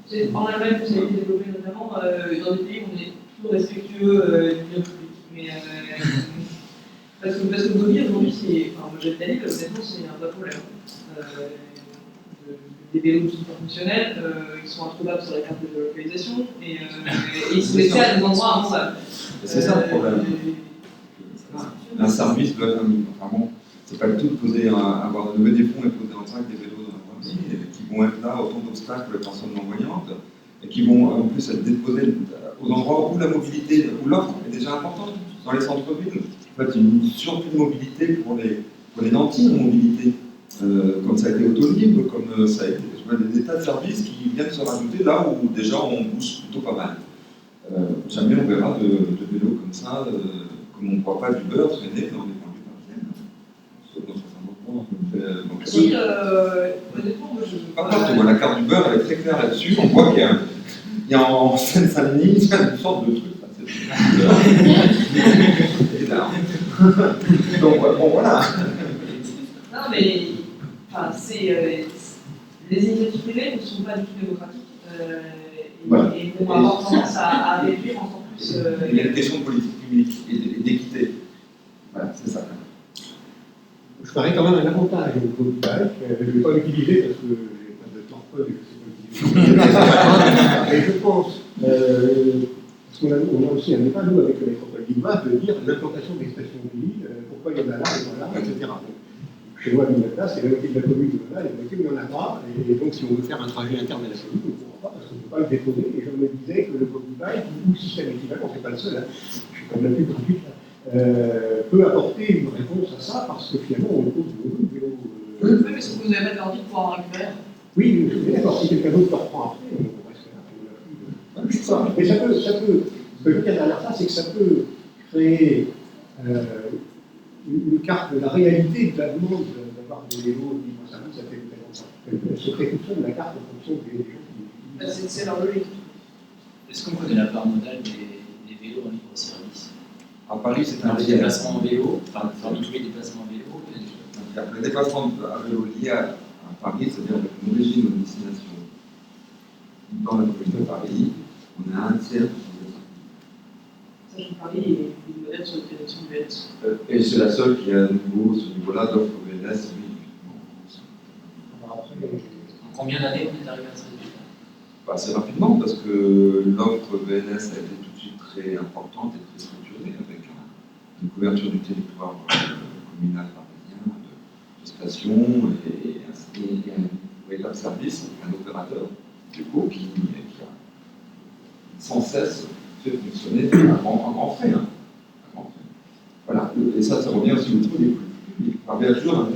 c'est En Allemagne, ça a été développé notamment dans des pays où on est plus respectueux du bien public. Mais, parce que le Covid aujourd'hui, c'est. Enfin, moi j'aime Lille, honnêtement, c'est un vrai problème. Des vélos super fonctionnels, ils sont introuvables sur la carte de localisation et ils sont laissés à des endroits impensables. C'est ça le problème. Un service doit être enfin bon, c'est pas le tout de poser avoir levé des fonds et poser en sac des vélos dans la partie, qui vont être là autant d'obstacles pour les personnes non-voyantes, et qui vont en plus être déposés aux endroits où la mobilité, où l'offre est déjà importante, dans les centres-villes. En fait, une surplus de mobilité pour les nantis en mobilité, comme ça a été Autolib, comme ça a été des tas de services qui viennent se rajouter là où déjà on bouge plutôt pas mal. Jamais on verra de vélos comme ça, comme on ne voit pas du beurre traîner dans les banlieues parisiennes. Sauf dans certains endroits. Si, honnêtement, moi je. Par contre, la carte du beurre, elle est très claire là-dessus. On voit qu'il y a en Seine-Saint-Denis une sorte de truc. C'est énorme. Donc, bon, voilà. Non, mais enfin, les initiatives privées ne sont pas du tout démocratiques Voilà. et vont avoir tendance à réduire encore plus. Il y a une question de politique publique et d'équité. Voilà, c'est ça. Je ferais quand même un avantage au bike. Je ne vais pas l'utiliser parce que je n'ai pas de temps et je ne sais pas l'utiliser. Mais je pense, parce qu'on a aussi un débat, nous, avec la métropole lilloise, de dire l'implantation des stations de ville, pourquoi il y en a là et voilà, etc. Donc, chez moi, il y en a là, c'est la moitié de la commune qui en a, et la moitié où il n'y en a pas. Et donc, si on veut faire un trajet interne à la commune, on ne pourra pas parce qu'on ne peut pas le déposer. Et je me disais que le bike ou le système équivalent, c'est pas le seul, hein. Je suis comme la plus gratuite, peut apporter une réponse à ça parce que finalement on pose beaucoup de vélos. Oui, mais sauf que vous n'avez pas d'envie de pouvoir en récupérer. Oui, je suis d'accord, si quelqu'un d'autre le reprend après, on reste là. Je sais pas. Mais ça peut, ce que je veux dire derrière ça, c'est que ça peut créer une carte de la réalité de la demande d'avoir des vélos libre service à tel ou tel endroit. Elle se crée toute seule la carte en fonction des gens qui. C'est leur logique. Est-ce qu'on connaît la part modale des vélos en libre service? À Paris, c'est un Dans les déplacements en vélo, enfin, parmi tous les déplacements en vélo, il y a des choses. Le déplacement à vélo lié à Paris, c'est-à-dire avec une origine ou une destination dans la commune de Paris, on a un tiers de Sachant que Paris est une modèle sur les directions de VNS. et c'est la seule qui a ce niveau-là d'offre VNS, oui. En combien d'années on est arrivé à ce résultat? Assez rapidement, parce que l'offre VNS a été tout de suite très importante et très structurée, avec une couverture du territoire communal parisien, de stations et un véritable service, un opérateur, du coup, qui a sans cesse fait fonctionner un grand frais. Hein. Un grand frais. Voilà, et ça revient aussi au niveau des politiques publiques. Par bien sûr,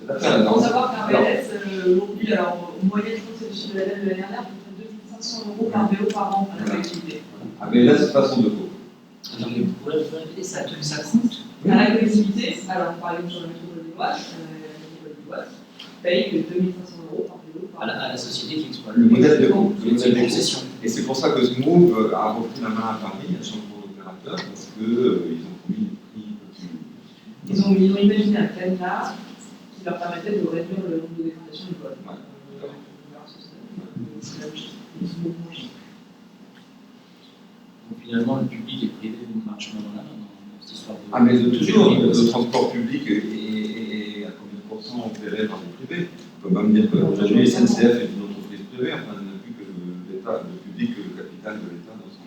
Il faut savoir qu'un VNS, aujourd'hui, alors en moyenne, je crois que c'est le chiffre de l'année dernière, on fait 2500 € par vélo par an à la collectivité. Un VNS, façon de faux. Attendez, vous pourrez répéter, ça coûte? À la collectivité, alors par exemple sur la métropole lilloise, paye que 2500 € par vélo par an. À la société qui exploite Le modèle de coût. c'est une concession. Et c'est pour ça que ce move a repris la main à Paris, à changement d'opérateur, parce qu'ils ont promis des prix. Ils ont imaginé un cadenas qui leur permettait de réduire le nombre de dégradations du vol. Ouais. C'est la logique. Ils sont beaucoup moins chers. Donc finalement, le public et le privé ne marchent pas dans cette histoire de. Ah, mais toujours, le transport public est à combien de pourcents opéré par les privés? On peut même dire qu'aujourd'hui, SNCF est une entreprise privée, enfin, il n'y a plus que l'État, le public, le capital de l'État dans son.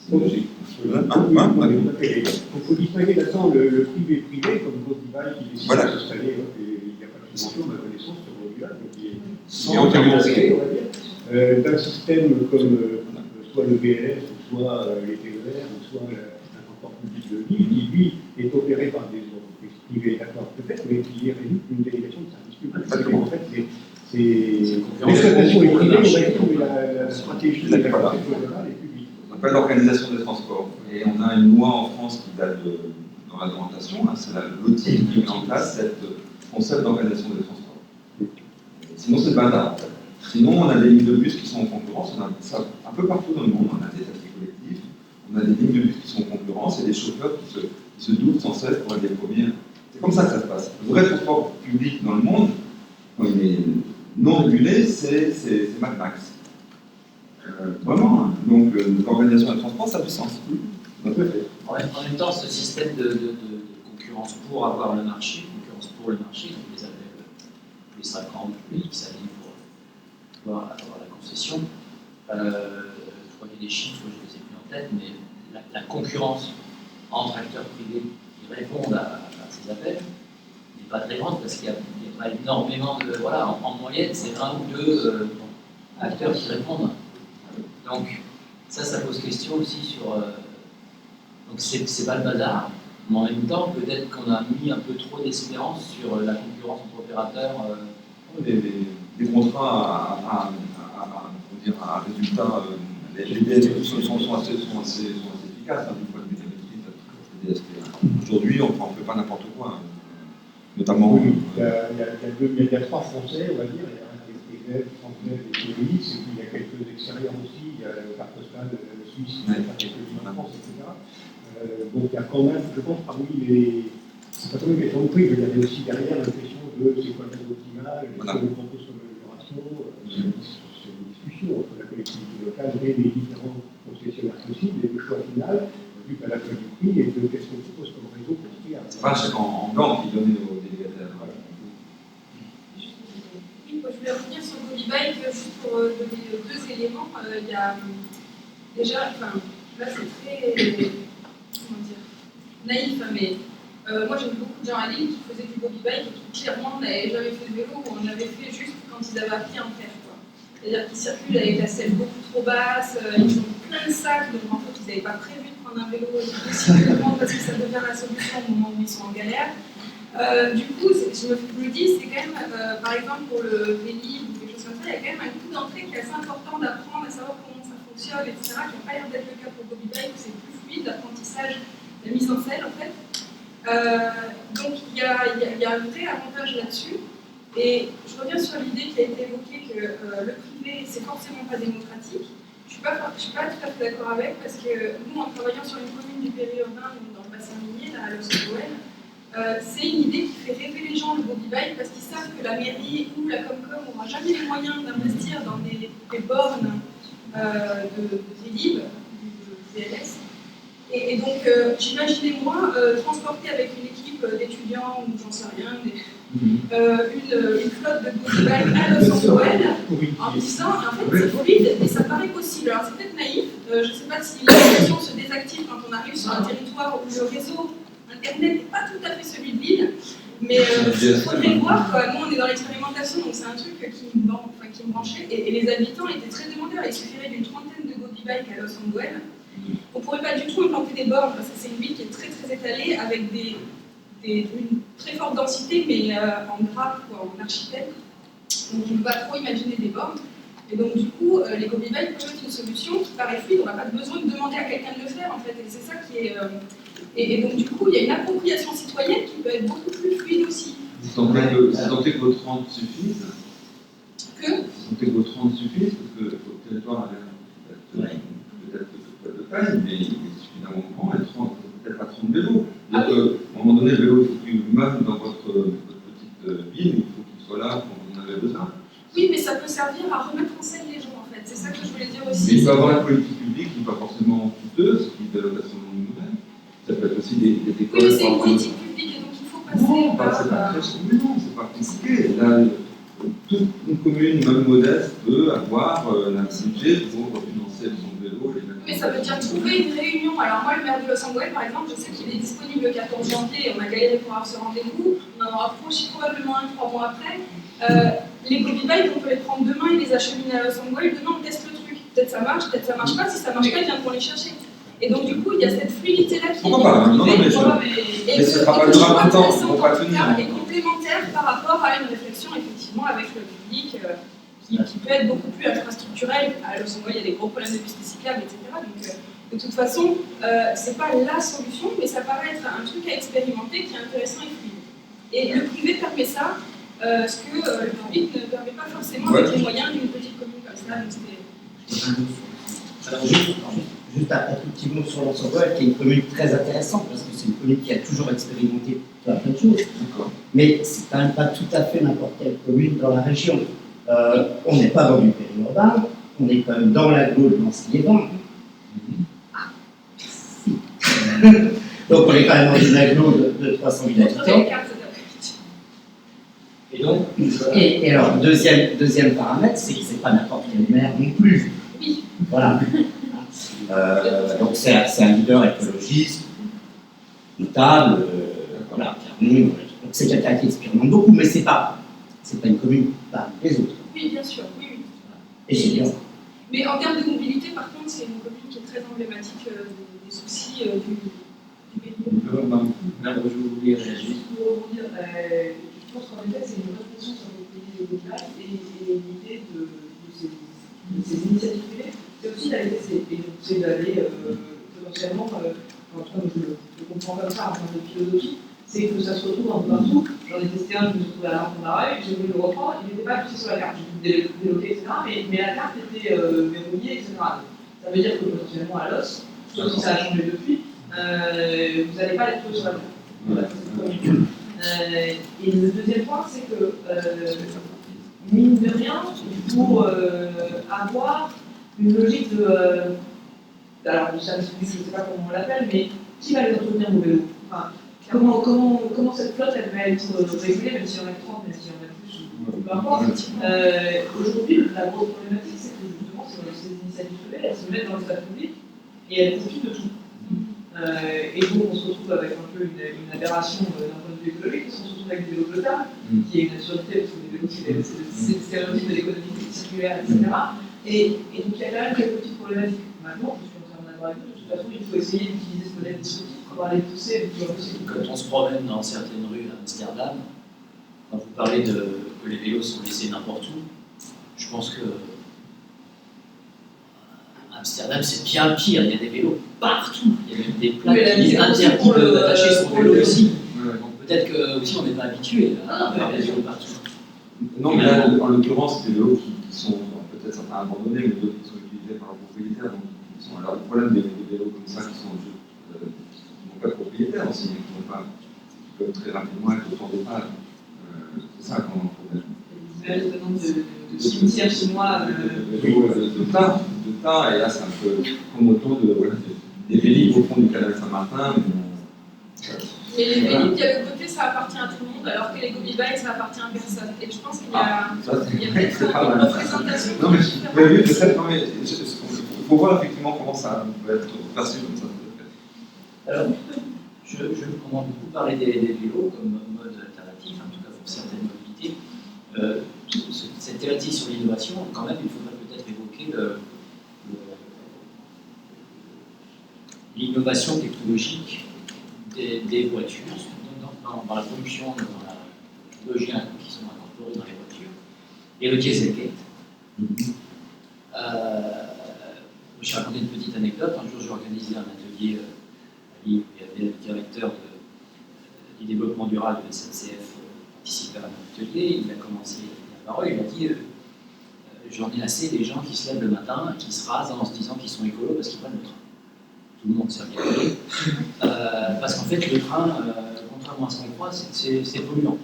C'est logique. Il faut distinguer là-dedans le privé-privé comme Goldivine qui décide Voilà. de s'installer, et il n'y a pas de subvention, à ma connaissance, sur Goldivine, donc il est Sans autorisé. on va dire, d'un système comme soit le VLS, ou soit les TER, ou soit un transport public de ville, qui lui est opéré par des entreprises privées, d'accord, peut-être, mais qui est réduit d'une délégation de service public. Parce qu'en fait, c'est l'exploitation est privée, on va dire, mais la stratégie de la conception générale est publique. On appelle l'organisation des transports. Et on a une loi en France qui date dans la réglementation, hein, c'est la LOTI qui met en place cette concept d'organisation des transports. Sinon, c'est le bazar, en fait. Sinon, on a des lignes de bus qui sont en concurrence, on a ça un peu partout dans le monde, on a des taxis collectifs, on a des lignes de bus qui sont en concurrence et des chauffeurs qui se doutent sans cesse pour être les premiers comme ça que ça se passe. Le vrai transport public dans le monde, quand il est non régulé, c'est Mad Max. Vraiment. Hein. Donc, l'organisation des transports, ça a du sens. Donc, en même temps, ce système de concurrence pour avoir le marché, concurrence pour le marché, donc les appels tous les 5 ans, tous les X années pour pouvoir avoir la concession. Je crois qu'il y a des chiffres, je ne les ai plus en tête, mais la concurrence entre acteurs privés qui répondent à ces appels n'est pas très grande parce qu'il n'y a pas énormément de. Voilà, en moyenne, c'est 1 ou 2 acteurs qui répondent. Donc, ça pose question aussi sur. Donc, c'est pas le bazar, mais en même temps, peut-être qu'on a mis un peu trop d'espérance sur la concurrence entre opérateurs. Les contrats à résultat, les DSP sont assez efficaces hein, du point de vue des maîtrises des DSP. Aujourd'hui, on ne fait pas n'importe quoi, hein, notamment. Oui, il y a 3 Français, on va dire. Il y a un qui est Grève, Transnet et Théoris, et puis il y a quelques extérieurs aussi. Il y a le carte postale suisse qui fait quelques lignes en France, etc. Donc il y a quand même, je pense, parmi les. C'est pas seulement une question de prix, mais il y avait aussi derrière une question de c'est quoi le réseau optimal, est-ce qu'on propose comme amélioration, c'est une discussion entre la collectivité locale et les différents concessionnaires possibles, et le choix final, vu qu'à la fin du prix, et de qu'est-ce qu'on propose comme réseau construit. C'est pas chèque en blanc qui donnait aux délégataires. Voilà. Oui, moi, je voulais revenir sur Gobi Bike, juste pour donner 2 éléments. Il y a déjà, enfin, là c'est très, comment dire, naïf, mais moi j'ai vu beaucoup de gens à Lille qui faisaient du Gobi Bike et qui clairement n'avaient jamais fait de vélo ou en avaient fait juste quand ils avaient appris à en faire. C'est-à-dire qu'ils circulent avec la selle beaucoup trop basse, ils ont plein de sacs, donc en fait ils n'avaient pas prévu de prendre un vélo possiblement parce que ça devient la solution au moment où ils sont en galère. Du coup, je me dis, c'est quand même, par exemple pour le Vélib ou quelque chose comme ça, il y a quand même un coup d'entrée qui est assez important d'apprendre à savoir comment ça fonctionne, etc., qui n'a pas l'air d'être le cas pour Gobi Bike, où c'est plus fluide, l'apprentissage, la mise en selle en fait. Donc il y a un vrai avantage là-dessus. Et je reviens sur l'idée qui a été évoquée que le privé, c'est forcément pas démocratique. Je suis pas tout à fait d'accord avec, parce que nous, en travaillant sur une commune du périurbain, dans le bassin minier, là, à Los-Angeles, c'est une idée qui fait rêver les gens, le Gobi Bike, parce qu'ils savent que la mairie ou la Comcom n'aura jamais les moyens d'investir dans des bornes de Vélib, du VLS. Et donc, j'imaginais moi transporter avec une équipe d'étudiants, ou j'en sais rien, une flotte de Gobi Bike à Los Angeles, en disant, en fait, c'est fluide et ça paraît possible. Alors, c'est peut-être naïf, je ne sais pas si l'application se désactive quand on arrive sur un territoire où le réseau Internet n'est pas tout à fait celui de Lille, mais il faudrait voir, quoi. Nous, on est dans l'expérimentation, donc c'est un truc qui me branchait, et les habitants étaient très demandeurs. Il suffirait d'une trentaine de Gobi Bike à Los Angeles. On ne pourrait pas du tout implanter des bornes, parce que c'est une ville qui est très très étalée, avec une très forte densité, mais en grappe ou en archipel. Donc on ne peut pas trop imaginer des bornes. Et donc du coup, les Gobi Bike peuvent être une solution qui paraît fluide, on n'a pas besoin de demander à quelqu'un de le faire en fait, et c'est ça qui est... Et donc du coup, il y a une appropriation citoyenne qui peut être beaucoup plus fluide aussi. Vous sentez que votre rente suffise Que Vous sentez que votre rente suffise, parce que votre territoire a l'air peut-être de taille, mais il est suffisamment grand, peut-être pas 30 vélos. Donc, à un moment donné, le vélo, il faut qu'il même dans votre petite ville, il faut qu'il soit là quand vous en avez besoin. Oui, mais ça peut servir à remettre en scène les gens, en fait. C'est ça que je voulais dire aussi. Mais il peut y avoir une politique publique qui n'est pas forcément coûteuse, qui est de l'allocation nouvelle. Ça peut être aussi des écoles. Oui, mais c'est une politique publique, et donc il faut passer par... c'est pas très stimulant, c'est pas compliqué. Là, toute une commune, même modeste, peut avoir un budget pour financer son vélo. Mais ça veut dire trouver une réunion. Alors moi, le maire de Los Angeles, par exemple, je sais qu'il est disponible le 14 janvier, on a galéré pour avoir ce rendez-vous, on en aura probablement un 3 mois après. Les Gobi Bike, on peut les prendre demain et les acheminer à Los Angeles. Demain, on teste le truc. Peut-être ça marche pas. Si ça marche pas, ils viendront les chercher. Et donc, du coup, il y a cette fluidité-là qui mais ce sera pas durable longtemps, ils vont pas tenir. Et complémentaire par rapport à une réflexion, effectivement, avec le public, qui peut être beaucoup plus infrastructurel. À Los Angeles, il y a des gros problèmes de pistes cyclables, etc. Donc, de toute façon, c'est pas la solution, mais ça paraît être un truc à expérimenter qui est intéressant et fluide. Et le privé permet ça, ce que le public ne permet pas forcément avec les moyens d'une petite commune comme ça. Donc Alors, juste juste un tout petit mot sur l'Anse-en-Goël, qui est une commune très intéressante, parce que c'est une commune qui a toujours expérimenté plein de choses. Mais c'est quand même pas tout à fait n'importe quelle commune dans la région. On n'est pas dans du périurbain, on est quand même dans l'agglo de Nancy-les-Vents. Ah, si. Donc on est quand même dans une agglo de 300 000 habitants. Et donc, et alors, deuxième paramètre, c'est que c'est pas n'importe quel maire non plus. Oui. Voilà. Donc c'est un leader écologiste, notable, voilà, donc c'est quelqu'un qui expérimente beaucoup, mais c'est pas une commune parmi les autres. Oui, bien sûr, oui, oui. Et c'est bien. Mais en termes de mobilité, par contre, c'est une commune qui est très emblématique des soucis du pays. Madame, je voulais réagir. Juste pour rebondir, je pense qu'en effet, c'est une réflexion sur les pays locaux et l'idée de ces initiatives privées, c'est aussi d'aller tester. Et donc, c'est d'aller potentiellement, en tout cas, je comprends comme ça en termes de philosophie, c'est que ça se retrouve un peu partout. J'en ai testé un, je me suis retrouvé à la Rampe-en-Arrêt, j'ai voulu le reprendre, il n'était pas affiché sur la carte, j'ai pu déloquer, etc. Mais la carte était verrouillée, etc. Ça veut dire que potentiellement à l'os, sauf si ça a changé depuis, vous n'allez pas les trouver sur la carte. Voilà, c'est le premier. Et le deuxième point, c'est que, mine de rien, il faut avoir une logique de. Alors, le service public, je ne sais pas comment on l'appelle, mais qui va les entretenir vos vélos? Enfin, comment cette flotte elle va être régulée, même si on a 30, même si on a plus, ou peu importe. Aujourd'hui, la grosse problématique, c'est que justement, ces initiatives privées, elles se mettent dans l'espace public et elles profitent de tout. Et donc, on se retrouve avec un peu une aberration d'un point de vue écologique, parce qu'on se retrouve avec des vélos jetables, qui est une absurdité, parce que les vélos, c'est le stéréotype de l'économie circulaire, etc. Et donc, il y a quand même quelques petites problématiques. Maintenant, je suis entièrement d'accord avec vous, de toute façon, il faut essayer d'utiliser ce modèle disruptif pour aller pousser le plus possible. Quand on se promène dans certaines rues à Amsterdam, quand vous parlez que les vélos sont laissés n'importe où, je pense que Amsterdam, c'est bien pire, il y a des vélos partout, il y a même des plaques qui interdisent d'attacher son vélo aussi. Donc peut-être que aussi on n'est pas habitué à avoir des vélos partout. Non, mais là, en l'occurrence, c'est des vélos qui sont peut-être certains abandonnés, mais d'autres qui sont utilisés par leurs propriétaires. Donc, alors, le problème des vélos comme ça qui n'ont pas de propriétaire aussi, qui peuvent très rapidement être autour des pales. C'est ça qu'on a. De cimetière chinois. De tas, et là c'est un peu comme autour des Vélib au fond du canal Saint-Martin. Mais les Vélib, il y a le côté ça appartient à tout le monde, alors que les Gobi-Bikes, ça appartient à personne. Et je pense qu'il y a peut-être une représentation. Non, mais il faut voir effectivement comment ça peut être perçu comme ça. Alors, on a beaucoup parlé des vélos comme mode alternatif, en tout cas pour certaines mobilités. Cette thématique sur l'innovation, quand même, il faudrait peut-être évoquer l'innovation technologique des voitures, dans la production, dans la technologie qui sont incorporées dans les voitures, et le Dieselgate. Je vais raconter une petite anecdote. Un jour, j'ai organisé un atelier à Lille où il y avait le directeur du développement durable de SNCF participait à mon atelier. Il a commencé la parole, il a dit j'en ai assez des gens qui se lèvent le matin, qui se rasent en se disant qu'ils sont écolos parce qu'ils prennent le train. Tout le monde s'est regardé. Parce qu'en fait, le train, contrairement à ce qu'on croit, c'est polluant.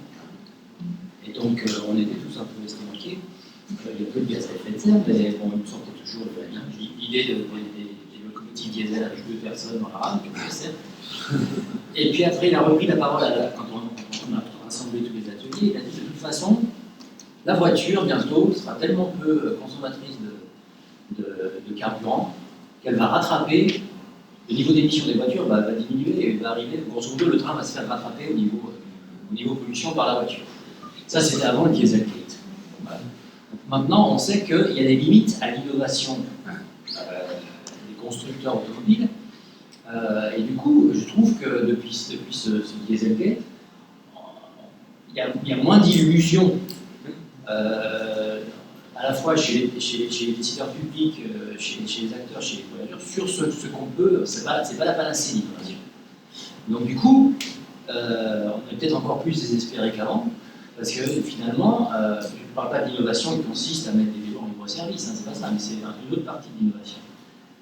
Et donc, on était tous un peu estomaqués. Il y a peu de gaz à effet de serre, mais bon, il me sortait toujours l'idée des locomotives diesel avec 2 personnes dans la rame, et puis après, il a repris la parole quand on a rassemblé tous les ateliers. Il a dit de toute façon, la voiture, bientôt, sera tellement peu consommatrice de carburant qu'elle va rattraper, le niveau d'émission des voitures va diminuer et va arriver, grosso modo, le train va se faire rattraper au niveau pollution par la voiture. Ça, c'était avant le Dieselgate. Voilà. Maintenant, on sait qu'il y a des limites à l'innovation des constructeurs automobiles. Et du coup, je trouve que depuis ce Dieselgate, il y a moins d'illusions, à la fois chez les décideurs publics, chez les acteurs, chez les voyageurs, sur ce qu'on peut, c'est pas la panacée l'innovation. Donc du coup, on est peut-être encore plus désespéré qu'avant, parce que finalement, je ne parle pas d'innovation qui consiste à mettre des vélos en libre-service, hein, c'est pas ça, mais c'est une autre partie de l'innovation.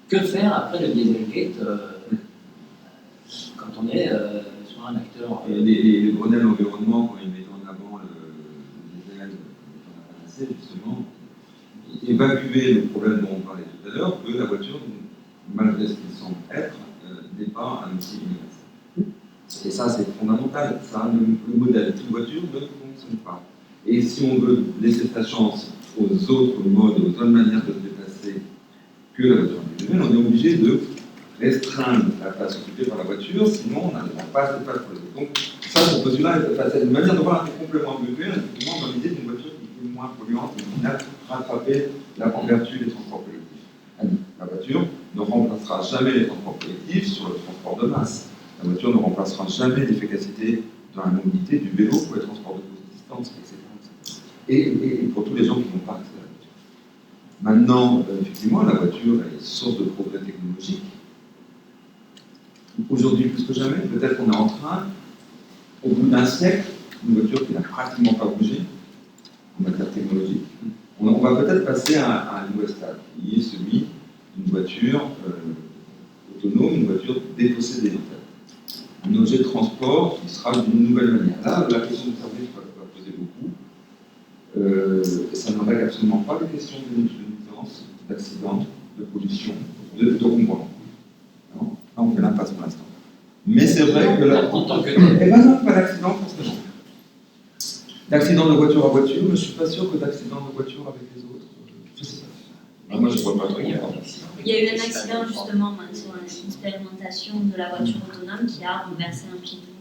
Que faire après le Dieselgate quand on est sur un acteur Les Grenelles environnement, quand ils mettent en avant le diesel, on a passé justement, évacuer le problème dont on parlait tout à l'heure, que la voiture, malgré ce qu'il semble être, n'est pas un outil universel. Et ça, c'est fondamental. Ça, le modèle de voiture ne fonctionne pas. Et si on veut laisser sa chance aux autres modes, aux autres manières de se déplacer que la voiture individuelle, on est obligé de restreindre la place occupée par la voiture, sinon on n'arrivera pas à se déplacer pour les autres. Donc, ça, ce postulat, c'est une manière de voir un complément mutuel, effectivement, dans l'idée d'une voiture qui est moins polluante et qui a rattrapé en vertu des transports collectifs. La voiture ne remplacera jamais les transports collectifs sur le transport de masse. La voiture ne remplacera jamais l'efficacité dans la mobilité du vélo pour les transports de courte distance, etc. Et pour tous les gens qui n'ont pas accès à la voiture. Maintenant, effectivement, la voiture est source de progrès technologique. Aujourd'hui, plus que jamais, peut-être qu'on est en train, au bout d'un siècle, une voiture qui n'a pratiquement pas bougé en matière technologique, on va peut-être passer à un nouveau stade, qui est celui d'une voiture autonome, une voiture dépossédée, en fait. Un objet de transport qui sera d'une nouvelle manière. Là, la question du service va poser beaucoup. Ça ne règle absolument pas les questions de nuisance, d'accident, de pollution, de comportement. Là, on fait l'impasse pour l'instant. Mais c'est vrai que là, en tant que... Eh bien non, pas d'accident forcément. D'accident de voiture à voiture, mais je ne suis pas sûr que d'accident de voiture avec les autres. Je sais pas. Moi, je ne vois pas trop. Il y a eu un accident justement sur une expérimentation de la voiture autonome qui a renversé un piéton.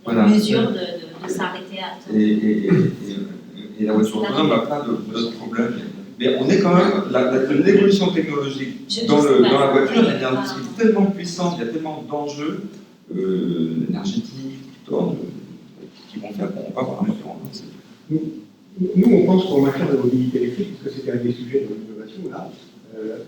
Voilà. Mesure de s'arrêter à temps. Et la voiture autonome a plein d'autres problèmes. Mais on est quand même, l'évolution technologique dans la voiture, il y a une industrie tellement puissante, il y a tellement d'enjeux énergétiques, qui vont faire qu'on va avoir un environnement. Nous, on pense qu'en matière de mobilité électrique, puisque c'était un des sujets de l'innovation, là,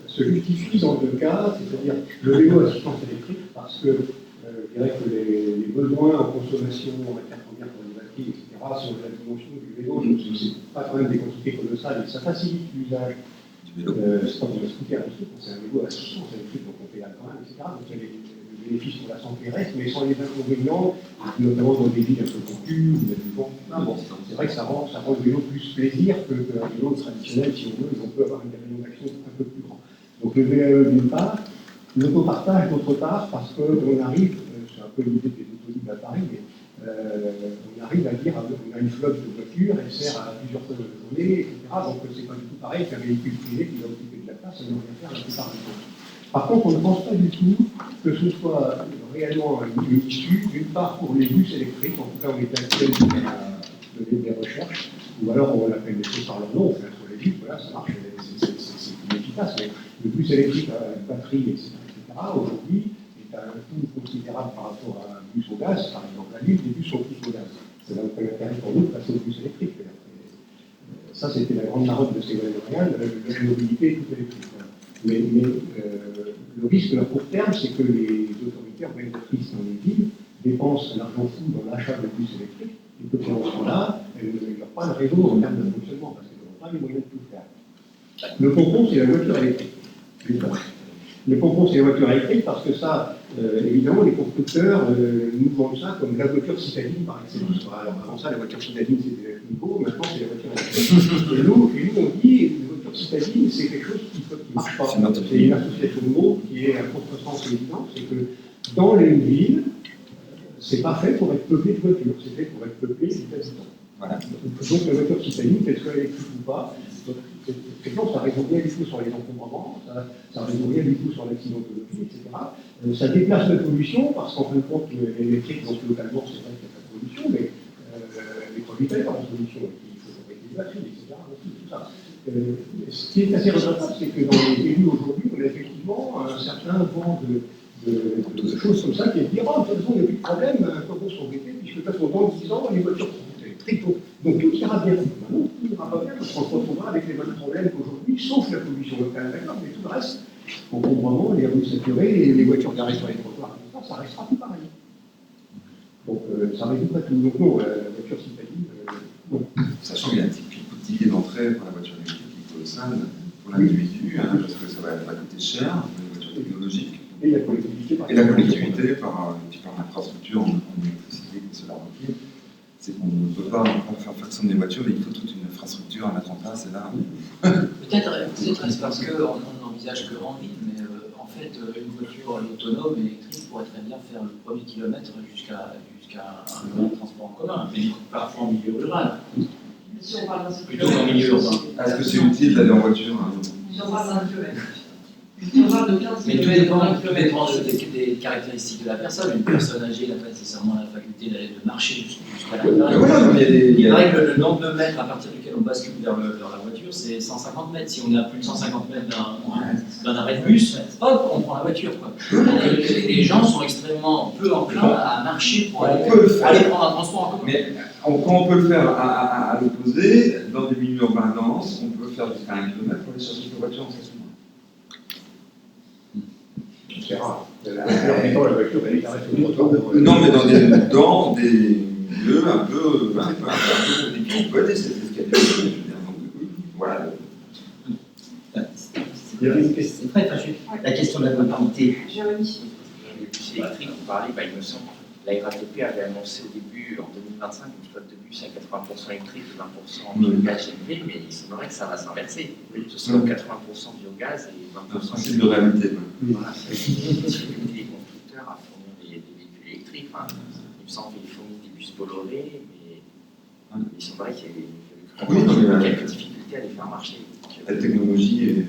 se justifie dans deux cas, c'est-à-dire le vélo à assistance électrique, parce que je dirais que les besoins en consommation en matière première pour les batteries, etc., sont de la dimension du vélo, donc ce n'est pas quand même des quantités colossales, et ça facilite l'usage du vélo. C'est pas comme un scooter électrique, c'est un vélo à assistance électrique, donc on pédale quand même, etc. Donc il y a les bénéfices pour la santé restent, mais sans les inconvénients, notamment dans des villes un peu connues, où il y a du vent. Bon, c'est vrai que ça rend le vélo plus plaisir qu'un vélo traditionnel, si on veut, et on peut avoir une rayon d'action un peu plus grand. Donc le VAE d'une part, l'autopartage d'autre part, parce qu'on arrive, c'est un peu l'idée des autolibres à Paris, mais on arrive à dire on a une flotte de voitures, elle sert à plusieurs fois de la journée, etc. Donc c'est pas du tout pareil qu'un véhicule privé qui va occuper de la place, ça ne va rien faire la plupart du temps. Par contre, on ne pense pas du tout que ce soit réellement une issue, d'une part pour les bus électriques, en tout cas on est actuel de des recherches, ou alors on appelle les choses par leur nom, on fait sur les bus, voilà, ça marche, c'est plus efficace, mais le bus électrique à une batterie, etc., aujourd'hui, est à un coût considérable par rapport à un bus au gaz, par exemple. La Lille, les bus sont tous au gaz. C'est là où il y a intérêt pour nous de passer au bus électrique. Ça, c'était la grande marotte de Ségolène Royal, la mobilité toute électrique. Mais le risque à court terme, c'est que les autorités organisatrices dans les villes dépensent l'argent fou dans l'achat de bus électriques, et que pendant ce temps-là, elles n'améliorent pas le réseau en termes de fonctionnement, parce qu'elles n'ont pas les moyens de tout faire. Le pompon, c'est la voiture électrique. Le pompon, c'est la voiture électrique parce que ça, évidemment, les constructeurs nous vendent ça comme la voiture citadine par excellence. Alors, avant ça, la voiture citadine, c'était la Clinico, maintenant, c'est la voiture électrique. Et nous, on dit, la voiture citadine, c'est quelque chose qui ne marche pas. C'est une association de mots qui est un contresens évident, c'est que dans les villes, c'est pas fait pour être peuplé de voitures, c'est fait pour être peuplé d'habitants. Voilà. Donc, la voiture citadine, qu'elle soit électrique ou pas, effectivement, ça ne résout rien du tout sur les encombrements, ça ne résout rien du tout sur l'accidentologie, etc. Ça déplace la pollution, parce qu'en fin de compte, l'électrique, donc localement, c'est vrai qu'il y a pas de pollution, mais les produits d'ailleurs en pollution, il faut fabriquer des batteries, etc. Tout ça. Ce qui est assez regrettable, c'est que dans les élus aujourd'hui, on a effectivement un certain vent de choses comme ça qui est de dire, oh, de toute façon, il n'y a plus de problème, comment s'embêter, puisque de toute façon, dans 10 ans, les voitures sont électriques. Donc tout ira bien. Maintenant, tout n'ira pas bien, parce qu'on se retrouvera avec les mêmes problèmes qu'aujourd'hui, sauf la pollution locale, d'accord, mais tout le reste, encombrement, les rues saturées, les voitures garées sur les trottoirs, tout ça, ça restera tout pareil. Donc ça ne résout pas tout. Donc non, la voiture citadine, non. Sachant qu'il y a un petit billet d'entrée pour la voiture électrique qui est colossal pour l'individu, parce que ça va coûter cher, pour les voitures technologique. Et la collectivité par Et la collectivité par l'infrastructure en électricité que cela requiert. C'est qu'on ne peut pas faire fonctionner les voitures, il faut toute une infrastructure à mettre en place. Et là, Peut-être est-ce parce qu'on n'envisage que en ville, mais en fait, une voiture autonome électrique pourrait très bien faire le premier kilomètre jusqu'à un moyen de transport en commun, mais parfois en milieu rural, Si on parle d'un plutôt qu'en milieu urbain. est-ce que c'est utile d'aller en voiture hein? Si on parle d'un kilomètre. Si on parle de 15 Mais tout dépend des caractéristiques de la personne. Une personne âgée n'a pas nécessairement la faculté de marcher jusqu'à la Mais voilà, mais Il paraît que le nombre de mètres à partir duquel on bascule vers la voiture, c'est 150 mètres. Si on est à plus de 150 mètres d'un arrêt de bus, hop, on prend la voiture. Quoi. Donc, les gens sont extrêmement peu enclins à marcher pour aller prendre un transport en commun. Mais quand on peut le faire à l'opposé, dans des milieux urbains denses, on peut faire jusqu'à 1 km pour aller chercher une voiture en stationnement. C'est rare. La voiture, elle est arrêtée au trottoir. Non, mais dans des milieux un peu difficiles. On peut aller, c'est ce qu'il y a de mieux. Voilà. Il y avait une question. C'est vrai, la question de la mobilité. Jérémy. Les bus électriques, vous parlez, il me semble, la RATP avait annoncé au début, en 2025, une flotte de bus à 80% électrique et 20% biogaz élevé, mais il semblerait que ça va s'inverser. Ce sera 80% biogaz et 20% C'est un principe de réalité. Voilà, c'est difficulté des constructeurs à fournir des véhicules électriques. Enfin, il me semble qu'ils fournissent des bus Bolloré, mais il semblerait qu'il y ait quelques difficultés à les faire marcher. La technologie est.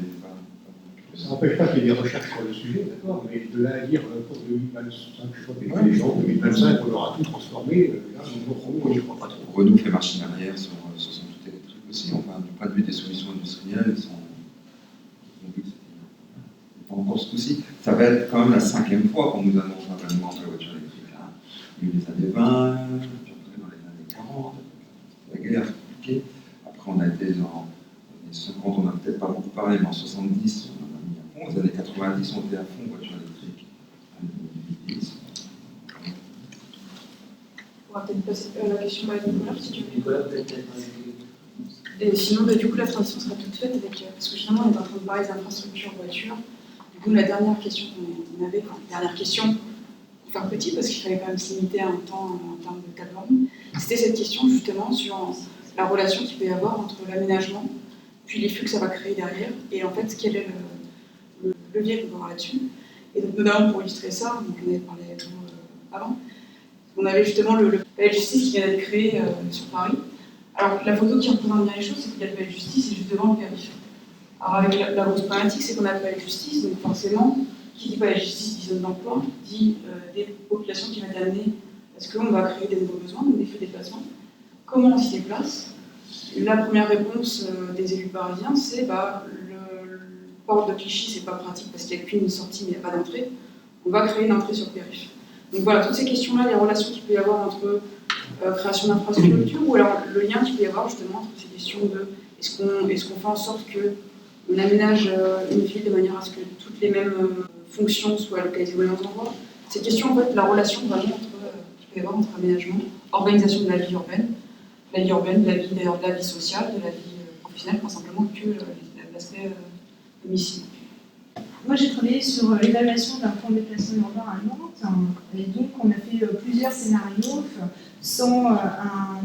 Ça n'empêche pas qu'il y ait des recherches sur le sujet, d'accord, mais de là à dire pour 2025, je crois que les gens, 2025, on aura tout transformé, là, on n'y croit pas trop. Renault fait marche arrière sur son tout électrique aussi. Enfin, du point de vue des solutions industrielles, ils ont vu que c'était pas encore ce coup-ci. Ça va être quand même la 5e fois qu'on nous annonce l'avènement de la voiture électrique. Hein. Il y a eu les années 20, puis après dans les années 40, la guerre, c'est compliqué. Après, on a été dans les 50, on n'a peut-être pas beaucoup parlé, mais en 70, on en a mis à fond. Les années 90, on était à fond voiture électrique. En 2010. On va peut-être passer à la question à Nicolas, si tu veux. Nicolas, peut-être. Et sinon, du coup, la transition sera toute faite avec. Parce que finalement, on est en train de parler des infrastructures voitures. Du coup, la dernière question qu'on avait, dernière question, pour faire petit, parce qu'il fallait quand même se limiter à un temps en termes de table, c'était cette question justement sur la relation qu'il peut y avoir entre l'aménagement, puis les flux que ça va créer derrière, et en fait, quel est le levier qu'on va avoir là-dessus. Et donc, notamment pour illustrer ça, donc on avait parlé avec vous avant, on avait justement le palais de justice qui vient d'être créé sur Paris. Alors, la photo qui représente bien les choses, c'est qu'il y a le palais de justice et juste devant le périph'. Alors, avec la grosse problématique, c'est qu'on a le palais de justice, donc forcément, qui dit palais de justice dit zone d'emploi, dit des populations qui vont être amenées, parce qu'on va créer des nouveaux besoins, donc des flux de déplacement. Comment on s'y déplace? La première réponse des élus parisiens, c'est le port de Clichy, c'est pas pratique parce qu'il n'y a qu'une sortie, mais il n'y a pas d'entrée. On va créer une entrée sur le périph'. Donc voilà, toutes ces questions-là, les relations qu'il peut y avoir entre création d'infrastructures, ou alors le lien qu'il peut y avoir justement entre ces questions de est-ce qu'on fait en sorte qu'on aménage une ville de manière à ce que toutes les mêmes fonctions soient localisées au même endroit. Ces questions, en fait, la relation vraiment qu'il peut y avoir entre aménagement, organisation de la vie urbaine, de la vie sociale, de la vie professionnelle, pas simplement que l'aspect domicile. Moi, j'ai travaillé sur l'évaluation d'un plan de déplacement urbain à Nantes, et donc on a fait plusieurs scénarios sans un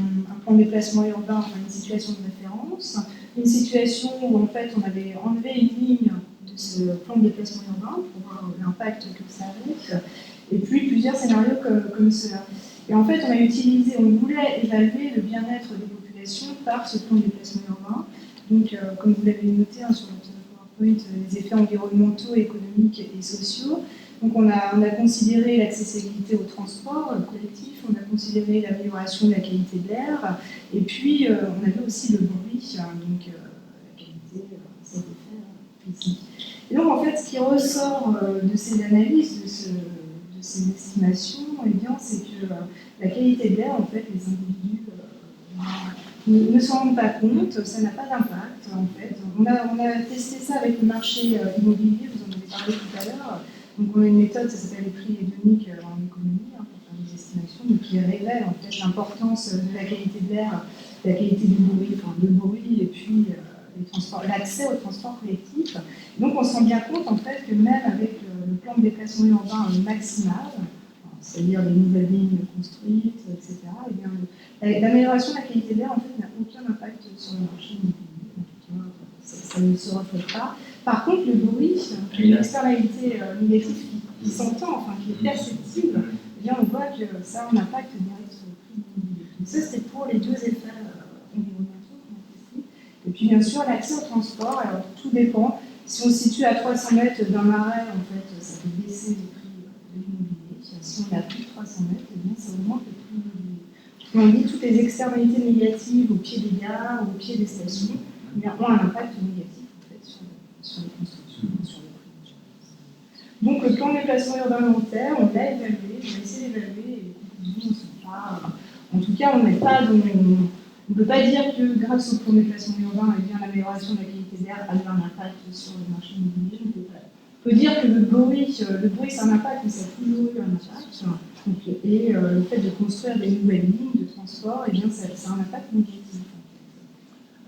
plan de déplacement urbain, enfin une situation de référence, une situation où en fait on avait enlevé une ligne de ce plan de déplacement urbain pour voir l'impact que ça avait, et puis plusieurs scénarios comme cela. Et en fait, on voulait évaluer le bien-être des populations par ce plan de déplacement urbain. Donc, comme vous l'avez noté sur notre PowerPoint, les effets environnementaux, économiques et sociaux. Donc, on a considéré l'accessibilité au transport collectif, on a considéré l'amélioration de la qualité de l'air, et puis on avait aussi le bruit, donc la qualité, ça a été fait ici. Et donc, en fait, ce qui ressort de ces analyses, de ces estimations, eh bien, c'est que la qualité de l'air, en fait, les individus ne s'en rendent pas compte, ça n'a pas d'impact, en fait. On a testé ça avec le marché immobilier, vous en avez parlé tout à l'heure. Donc, on a une méthode, ça s'appelle les prix hédoniques en économie, pour faire des estimations, donc qui révèle, en fait, l'importance de la qualité de l'air, la qualité du bruit, enfin, le bruit, et puis l'accès au transport collectif. Donc, on se rend bien compte, en fait, que même avec plan de déplacement urbain maximal, c'est-à-dire les nouvelles lignes construites, etc., eh bien, l'amélioration de la qualité d'air en fait, n'a aucun impact sur le marché immobilier. En tout cas, ça ne se reflète pas. Par contre, le bruit, qui est une externalité négative qui s'entend, enfin qui est perceptible, eh bien, on voit que ça a un impact direct sur le prix de l'immobilier. Donc ça, c'est pour les deux effets environnementaux qu'on a testés. Et puis, bien sûr, l'accès au transport, alors tout dépend. Si on se situe à 300 mètres d'un arrêt, en fait, ça peut baisser les prix de l'immobilier. Si on est à plus de 300 mètres, eh bien, ça augmente le prix de l'immobilier. On dit toutes les externalités négatives au pied des gares, au pied des stations, eh bien, ont un impact négatif en fait, sur les constructions, sur le prix. Donc le plan de déplacement urbain volontaire, on l'a évalué, on a essayé d'évaluer et les conclusions ne sont pas. En tout cas, on n'est pas dans. On ne peut pas dire que grâce au plan de déplacement urbain, eh bien, l'amélioration de la qualité d'air a eu un impact sur le marché immobilier. On peut dire que le bruit ça a un impact, mais ça a toujours eu un impact. Donc, et le fait de construire des nouvelles lignes de transport, eh bien, ça a un impact négatif.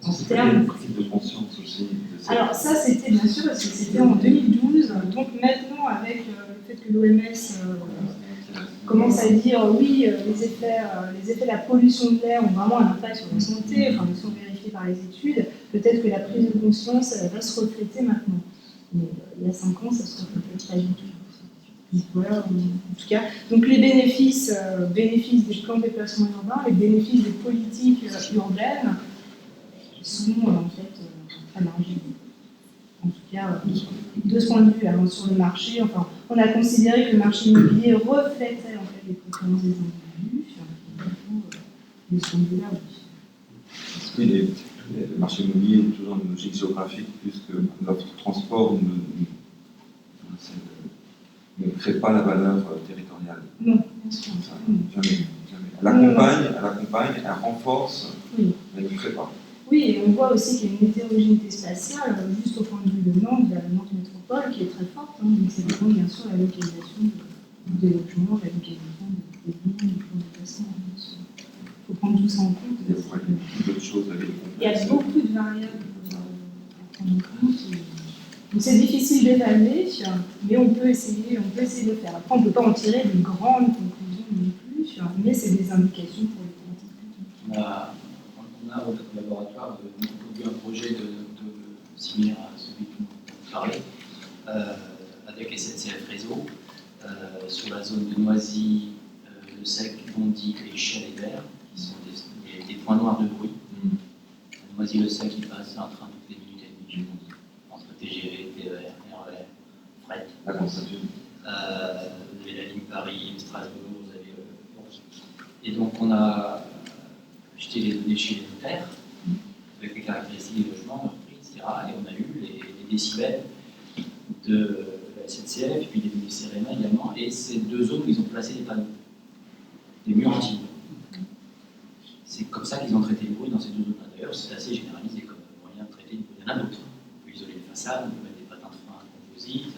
En termes de prise de conscience aussi. Alors ça, c'était bien sûr, parce que c'était en 2012. Donc maintenant, avec le fait que l'OMS commence à dire oui, les effets de la pollution de l'air ont vraiment un impact sur la santé, enfin, ils sont vérifiés par les études, peut-être que la prise de conscience va se refléter maintenant. Mais il y a 5 ans, ça ne se reflète pas du tout. Donc, voilà, en tout cas, donc les bénéfices des plans de déplacement urbain, les bénéfices des politiques urbaines sont en fait très marginaux. En tout cas, de ce point de vue, alors, sur le marché, enfin, on a considéré que le marché immobilier reflétait en fait les préférences des individus. De ce point de vue-là, oui. Oui, le marché immobilier est toujours une logique géographique, puisque l'offre de transport ne crée pas la valeur territoriale. Non, bien sûr. Jamais. Elle accompagne, elle renforce, oui. Mais elle ne crée pas. Oui, et on voit aussi qu'il y a une hétérogénéité spatiale, juste au point de vue de Nantes, il y a la Nantes métropole qui est très forte, hein, donc c'est vraiment bien sûr la localisation des logements, la localisation des lignes, des plans de déplacement. Il faut prendre tout ça en compte. Il y a beaucoup d'autres choses à vérifier. Il y a beaucoup de variables à prendre en compte. Donc c'est difficile d'évaluer, mais on peut essayer de le faire. Après, on ne peut pas en tirer de grandes conclusions non plus, mais c'est des indications pour les politiques. On a au laboratoire eu un projet similaire à celui dont vous parlez, avec SNCF Réseau, sur la zone de Noisy, le Sec, Bondy, Échelle et Vert, qui sont des points noirs de bruit. Noisy, le Sec, il passe un train toutes les minutes et demie, entre TGV, TER, RER, fret. La Constantin. Vous avez la ligne Paris-Strasbourg, vous avez et donc on a jeté les données chez les notaires, avec les caractéristiques des logements, leur prix, etc. Et on a eu les décibels de la SNCF, et puis des CRMA également, et ces deux zones où ils ont placé des panneaux, des murs anti-bruit. C'est comme ça qu'ils ont traité le bruit dans ces deux zones-là. D'ailleurs, c'est assez généralisé comme moyen de traiter le bruit. Il y en a d'autres. On peut isoler les façades, on peut mettre des patins de frein composites,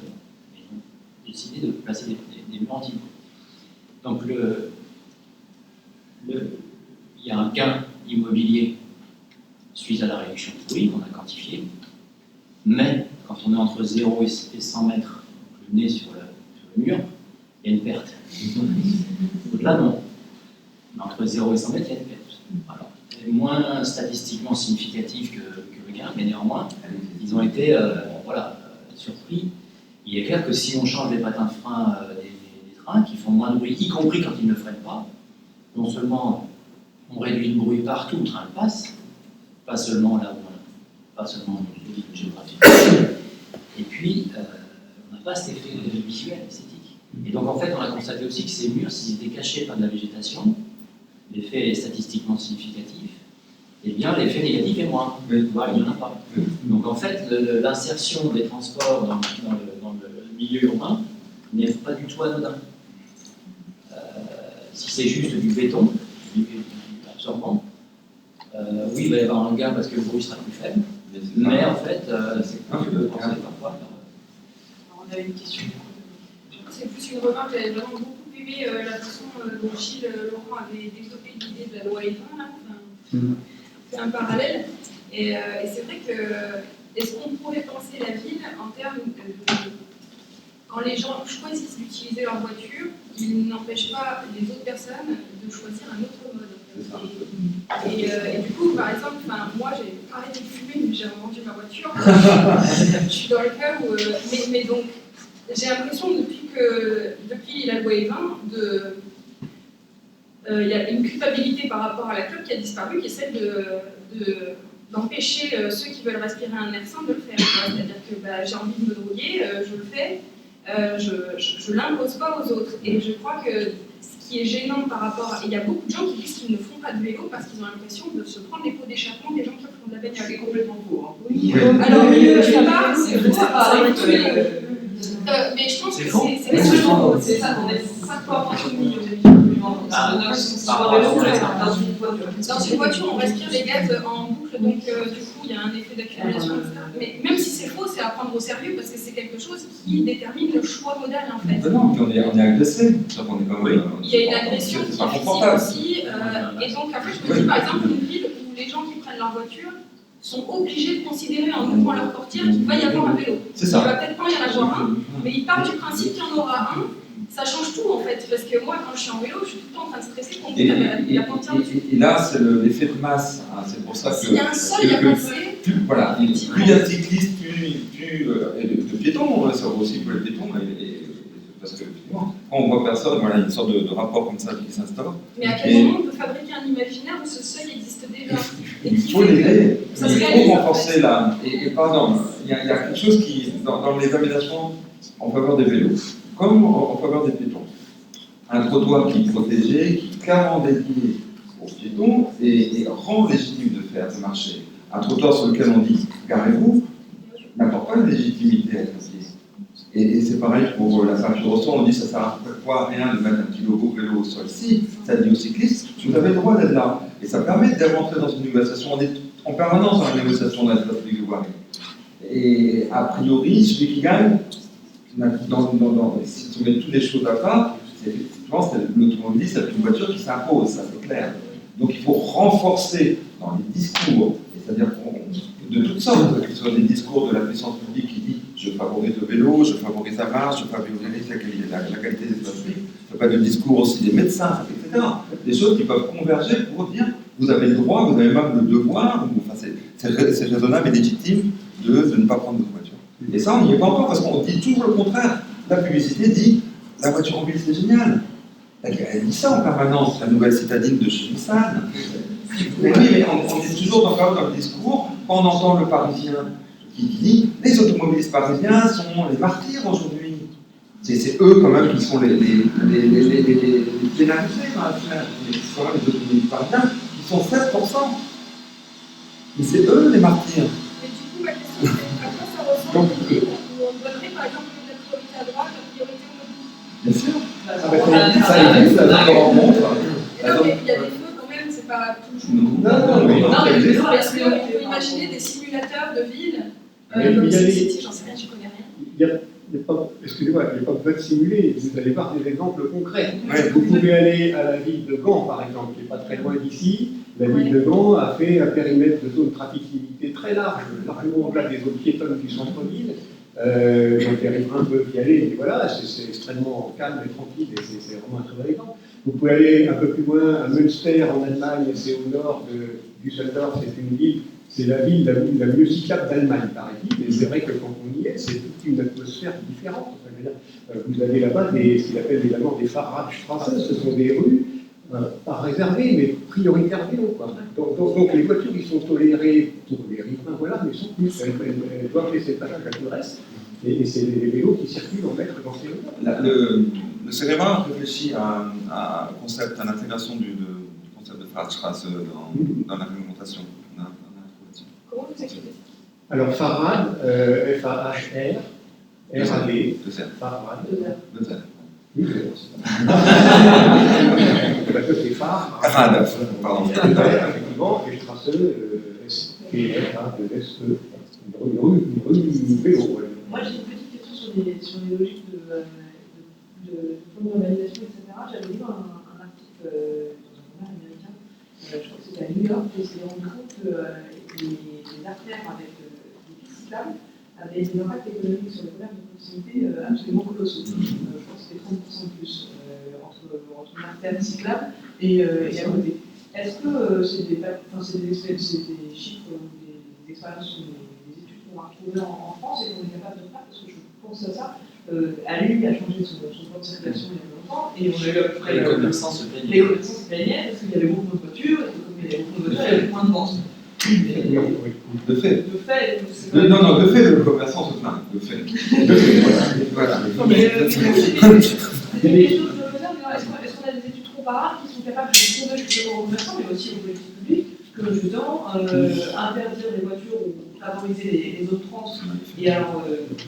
mais ils ont décidé de placer des murs anti-bruit. Donc il y a un gain immobilier suite à la réduction de bruit qu'on a quantifié, mais quand on est entre 0 et 100 mètres, le nez sur le mur, il y a une perte. Au-delà, non. Mais entre 0 et 100 mètres, il y a une perte. Alors, c'est moins statistiquement significatif que le gain, mais néanmoins, ils ont été surpris. Il est clair que si on change les patins de frein des trains, qui font moins de bruit, y compris quand ils ne freinent pas, non seulement on réduit le bruit partout où le train passe, pas seulement là où pas seulement dans les géographiques, et puis on n'a pas cet effet visuel, esthétique. Et donc en fait, on a constaté aussi que ces murs, s'ils étaient cachés par de la végétation, l'effet est statistiquement significatif, eh bien l'effet négatif est moins. Voilà, il n'y en a pas. Donc en fait, l'insertion des transports dans le milieu urbain n'est pas du tout anodin. Si c'est juste du béton, du absorbant, oui, il va y avoir un gain parce que le bruit sera plus faible, mais en fait, c'est plus que penser parfois. Alors, on avait une question. C'est plus une remarque, j'avais vraiment beaucoup aimé la façon dont Gilles Laurent avait développé l'idée de la loi E20, là. C'est un parallèle. Et c'est vrai que, est-ce qu'on pourrait penser la ville en termes de quand les gens choisissent d'utiliser leur voiture, ils n'empêchent pas les autres personnes de choisir un autre mode. Et du coup, par exemple, moi j'ai arrêté de fumer, mais j'ai revendu ma voiture. Je suis dans le cas où. Mais donc, j'ai l'impression depuis la loi E20, il y a une culpabilité par rapport à la clope qui a disparu, qui est celle d'empêcher ceux qui veulent respirer un air sain de le faire. C'est-à-dire que j'ai envie de me droguer, je le fais, je ne l'impose pas aux autres. Et je crois que ce qui est gênant par rapport à... Il y a beaucoup de gens qui disent qu'ils ne font pas de vélo parce qu'ils ont l'impression de se prendre les pots d'échappement des gens qui font de la bagnole. C'est complètement faux. Hein. Oui. Alors, je sais pas, c'est faux, mais je pense que c'est ça, on est 5 fois par jour. Dans une voiture, on respire les gaz en boucle, donc du coup, il y a un effet d'accumulation, etc. Mais même si c'est faux, c'est à prendre au sérieux parce que c'est quelque chose qui détermine le choix modal, en fait. Non, on est agressé. Il y a une agression qui est physique aussi, et donc en fait, je me dis par exemple, une ville où les gens qui prennent leur voiture sont obligés de considérer en ouvrant leur portière qu'il va y avoir un vélo. Il va peut-être pas y en avoir un, mais ils partent du principe qu'il y en aura un. Ça change tout en fait, parce que moi quand je suis en vélo, je suis tout le temps en train de stresser pour me la portière dessus. Et là, c'est l'effet de masse. Hein, c'est pour ça que. S'il y a un seuil à passer. Plus il y a de cyclistes, plus de piétons, ça vaut aussi pour les piétons. Parce que quand on voit personne, voilà, il y a une sorte de rapport comme ça qui s'instaure. Mais à quel moment on peut fabriquer un imaginaire où ce seuil existe déjà? Il faut l'aider, il faut renforcer là. Et pardon, il y a quelque chose qui, dans les aménagements en faveur des vélos, comme en faveur des piétons, un trottoir qui est protégé, qui est clairement dédié aux piétons et rend légitime de marcher. Un trottoir sur lequel on dit garez-vous n'apporte pas de légitimité à être assis. Et c'est pareil pour la ceinture au sol, on dit ça ne sert à rien de mettre un petit logo vélo au sol. Si, ça dit aux cyclistes, vous avez le droit d'être là. Et ça permet de rentrer dans une négociation. On est en permanence dans la négociation de la place publique de voirie. Et a priori, celui qui gagne, si on met toutes les choses à part, c'est effectivement l'automobiliste, c'est une voiture qui s'impose, ça c'est clair. Donc il faut renforcer dans les discours, c'est-à-dire de toutes sortes, que ce soit des discours de la puissance publique qui dit je favorise le vélo, je favorise la marche, je favorise la qualité des espaces publics, ça peut être le discours aussi des médecins, etc. Des choses qui peuvent converger pour dire vous avez le droit, vous avez même le devoir, enfin, c'est raisonnable et légitime de ne pas prendre votre voiture. Et ça, on n'y est pas encore parce qu'on dit toujours le contraire. La publicité dit la voiture en ville c'est génial. Elle dit ça en permanence, la nouvelle citadine de chez Nissan. Mais oui, mais on est toujours dans le discours, quand on entend le Parisien qui dit les automobilistes parisiens sont les martyrs aujourd'hui. C'est eux quand même qui sont les pénalisés dans l'affaire. C'est quand même les automobilistes parisiens qui sont 7%. Mais c'est eux les martyrs. Mais du coup, ma question c'est à quoi ça ressemble une ville où on donnerait par exemple une priorité à droite, une priorité au Bien sûr. Ça existe, ça montre. Non, mais il y a des feux quand même, c'est pas toujours. Non, est-ce qu'on peut imaginer des simulateurs de villes comme SimCity, j'en sais rien, je connais rien. Excusez-moi, il n'y a pas besoin de simuler, vous allez voir des exemples concrets. Ouais. Vous pouvez aller à la ville de Gand, par exemple, qui n'est pas très loin d'ici. La ville de Gand a fait un périmètre de zone de trafic limité très large, largement au-delà des zones piétonnes du centre-ville. Donc les riverains peuvent y aller, et voilà, c'est extrêmement calme et tranquille, et c'est vraiment un très bon exemple. Vous pouvez aller un peu plus loin, à Münster, en Allemagne, c'est au nord de Düsseldorf, c'est une ville. C'est la ville la mieux cyclable d'Allemagne, paraît-il, mais c'est vrai que quand on y est, c'est toute une atmosphère différente. Enfin, vous avez là-bas ce qu'il appelle évidemment des Fahrradstraßen, ce sont des rues, pas réservées, mais prioritaires vélo. Donc les voitures, ils sont tolérées pour les riverains, voilà, mais sont plus. Elles doivent laisser le passage à tout le reste, et c'est les vélos qui circulent en maître dans ces rues. Le CEREMA réfléchit à un concept, à l'intégration du concept de Fahrradstraße dans la réglementation. Comment vous écrivez? Alors, Farad, F-A-H-R, R-A-D, Farad. Oui, c'est Farad. Pardon. Effectivement, et Strasse, S-P-R-A-2-S-E, une rue vélo. Moi, j'ai une petite question sur les logiques de fonds d'urbanisation, etc. J'avais lu un article dans un journal américain, je crois que c'était à New York, et il s'est rendu compte que les artères avec des pistes cyclables avait des impacts économiques sur les commerces de proximité absolument colossaux. Je pense que c'était 30% de plus entre l'artère cyclable et à côté. Est-ce que c'est des chiffres, des expériences, des études qu'on va retrouver en France et qu'on est capable de faire? Parce que je pense à ça. Lui a changé son plan de circulation il y a longtemps et on a eu à peu près les commerçants se plaignaient. Les commerçants se plaignaient parce qu'il y avait beaucoup de voitures et comme il y avait beaucoup de voitures, il y avait moins de ventes. De fait. De fait, non, de fait, le commerçant se plaint. De fait. Voilà. C'est des choses que je veux dire, mais est-ce qu'on a des études comparables qui sont capables de prouver justement aux commerçants, mais aussi aux politiques publiques, que justement, interdire les voitures ou favoriser les autres trans, et alors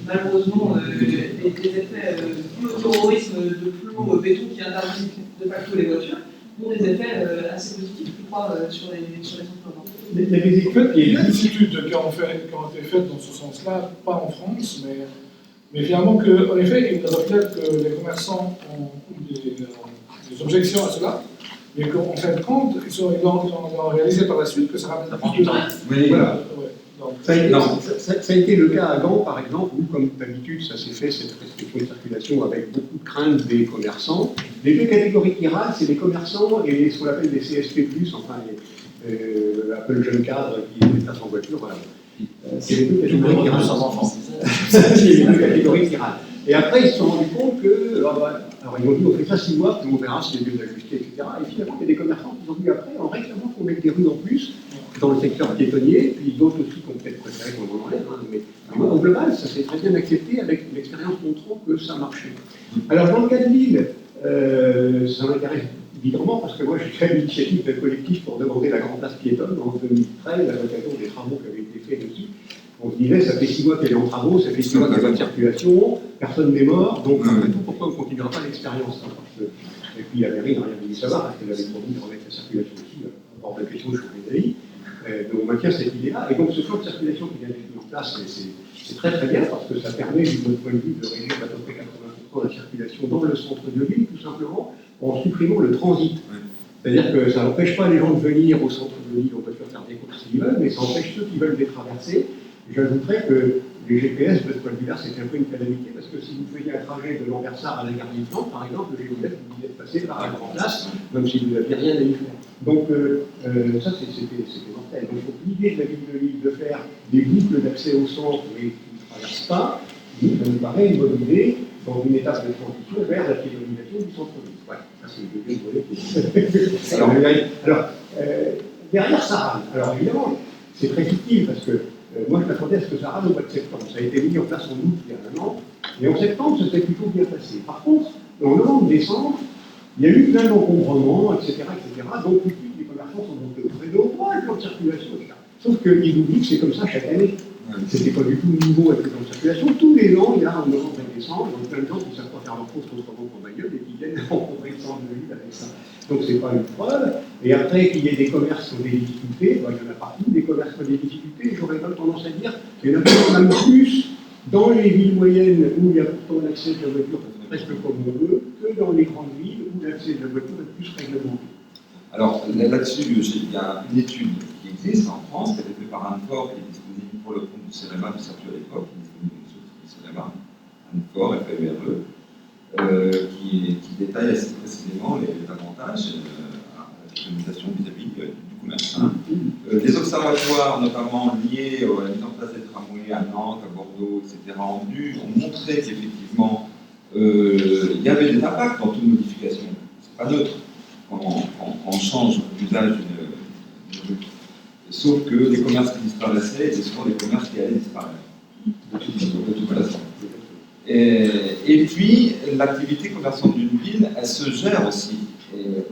malheureusement les effets du terrorisme de flot béton qui interdit de facto les voitures, ont des effets assez positifs, je crois, sur les centres-urbains. Il y a des études, il y a des études qui ont été faites dans ce sens-là, pas en France, mais finalement, en effet, ils reflètent que les commerçants ont des objections à cela, mais qu'en fin de compte, ils ont réalisé par la suite que ça ramène plus de temps. Oui, voilà. Ouais. Donc, Ça a été le cas à Gand, par exemple, où, comme d'habitude, ça s'est fait, cette restriction de circulation, avec beaucoup de crainte des commerçants. Les deux catégories qui râlent, c'est les commerçants et ce qu'on appelle les CSP+, enfin, un peu le jeune cadre qui est déplace en voiture, voilà. C'est les deux catégories qui râlent. Sans enfants. C'est les deux catégories qui râlent. Et après, ils se sont rendus compte que, alors ils ont dit, on fait ça 6 mois, puis on verra si c'est mieux d'ajuster, etc. Et finalement, il y a des commerçants qui ont dit après, en réclamant qu'on mette des rues en plus, dans le secteur piétonnier, puis d'autres aussi qui ont peut-être préféré qu'on en enlève, mais au global, ça s'est très bien accepté avec l'expérience montrant que ça marchait. Alors, dans le cas de Lille, ça m'intéresse évidemment parce que moi, j'ai fait l'initiative d'un collectif pour demander la grande place piétonne en 2013, à l'occasion des travaux qui avaient été faits dessus. On se disait, ça fait 6 mois qu'elle est en travaux, ça fait 6 mois qu'elle est en circulation, personne n'est mort, donc après tout, pourquoi on ne continuera pas l'expérience Et puis la mairie n'a rien voulu savoir, parce qu'elle avait promis de remettre la circulation aussi, hors de question de changer d'avis. Donc on maintient cette idée-là, et donc ce plan de circulation qui vient d'être mis en place, c'est très très bien, parce que ça permet, du point de vue, de régler à peu près 80% de la circulation dans le centre de ville, tout simplement, en supprimant le transit. C'est-à-dire que ça n'empêche pas les gens de venir au centre de l'île en voiture faire des courses s'ils veulent, mais ça empêche ceux qui veulent les traverser. J'ajouterais que les GPS, de ce point de vue-là, c'est un peu une calamité, parce que si vous faisiez un trajet de Lambersart à la gare d'Yverdon, par exemple, le GPS vous disait de passer par la grande place, même si vous n'aviez rien à y faire. Donc ça, c'était mortel. Donc l'idée de la ville de Lille de faire des boucles d'accès au centre, mais qui ne traversent pas, ça nous paraît une bonne idée dans une étape de transition vers la piétonisation du centre-ville. Ouais, ça c'est le deuxième volet. Alors, derrière ça rame. Alors évidemment, c'est très utile parce que moi je m'attendais à ce que ça rame au mois de septembre. Ça a été mis en place en août il y a un an, et en septembre, ça s'est plutôt bien passé. Par contre, en novembre-décembre, il y a eu plein d'encombrements, etc., etc. Donc tout de suite, les commerçants sont montés au créneau, le plan de circulation, etc. Sauf qu'ils oublient que c'est comme ça chaque année. C'était pas du tout nouveau avec le plan de circulation. Tous les ans, il y a en novembre et décembre, donc plein de gens qui ne savent pas faire leur course autrement qu'en bagnole et qui viennent rencontrer le centre de ville avec ça. Donc c'est pas une preuve. Et après qu'il y ait des commerces qui ont des difficultés, il y en a partout, des commerces qui ont des difficultés, j'aurais même tendance à dire qu'il y en a même plus dans les villes moyennes où il y a pourtant l'accès de la voiture presque comme on veut, que dans les grandes villes où l'accès de la voiture est plus réglementé. Alors là-dessus, il y a une étude qui existe en France, qui a été faite par Anne-Fort, qui est disponible pour le compte du CEREMA de Sergio à l'époque, qui est disponible sur le CEREMA, Anne-Fort, FERE, qui détaille assez précisément les avantages à la piétonisation vis-à-vis du commerce. Des observatoires, notamment liés à la mise en place des tramways à Nantes, à Bordeaux, etc., ont montré qu'effectivement, il y avait des impacts dans toute modification. C'est pas neutre quand on change l'usage d'une rue. Sauf que les commerces qui disparaissaient étaient souvent des commerces qui allaient disparaître. De toute façon. Et puis, l'activité commerçante d'une ville, elle se gère aussi.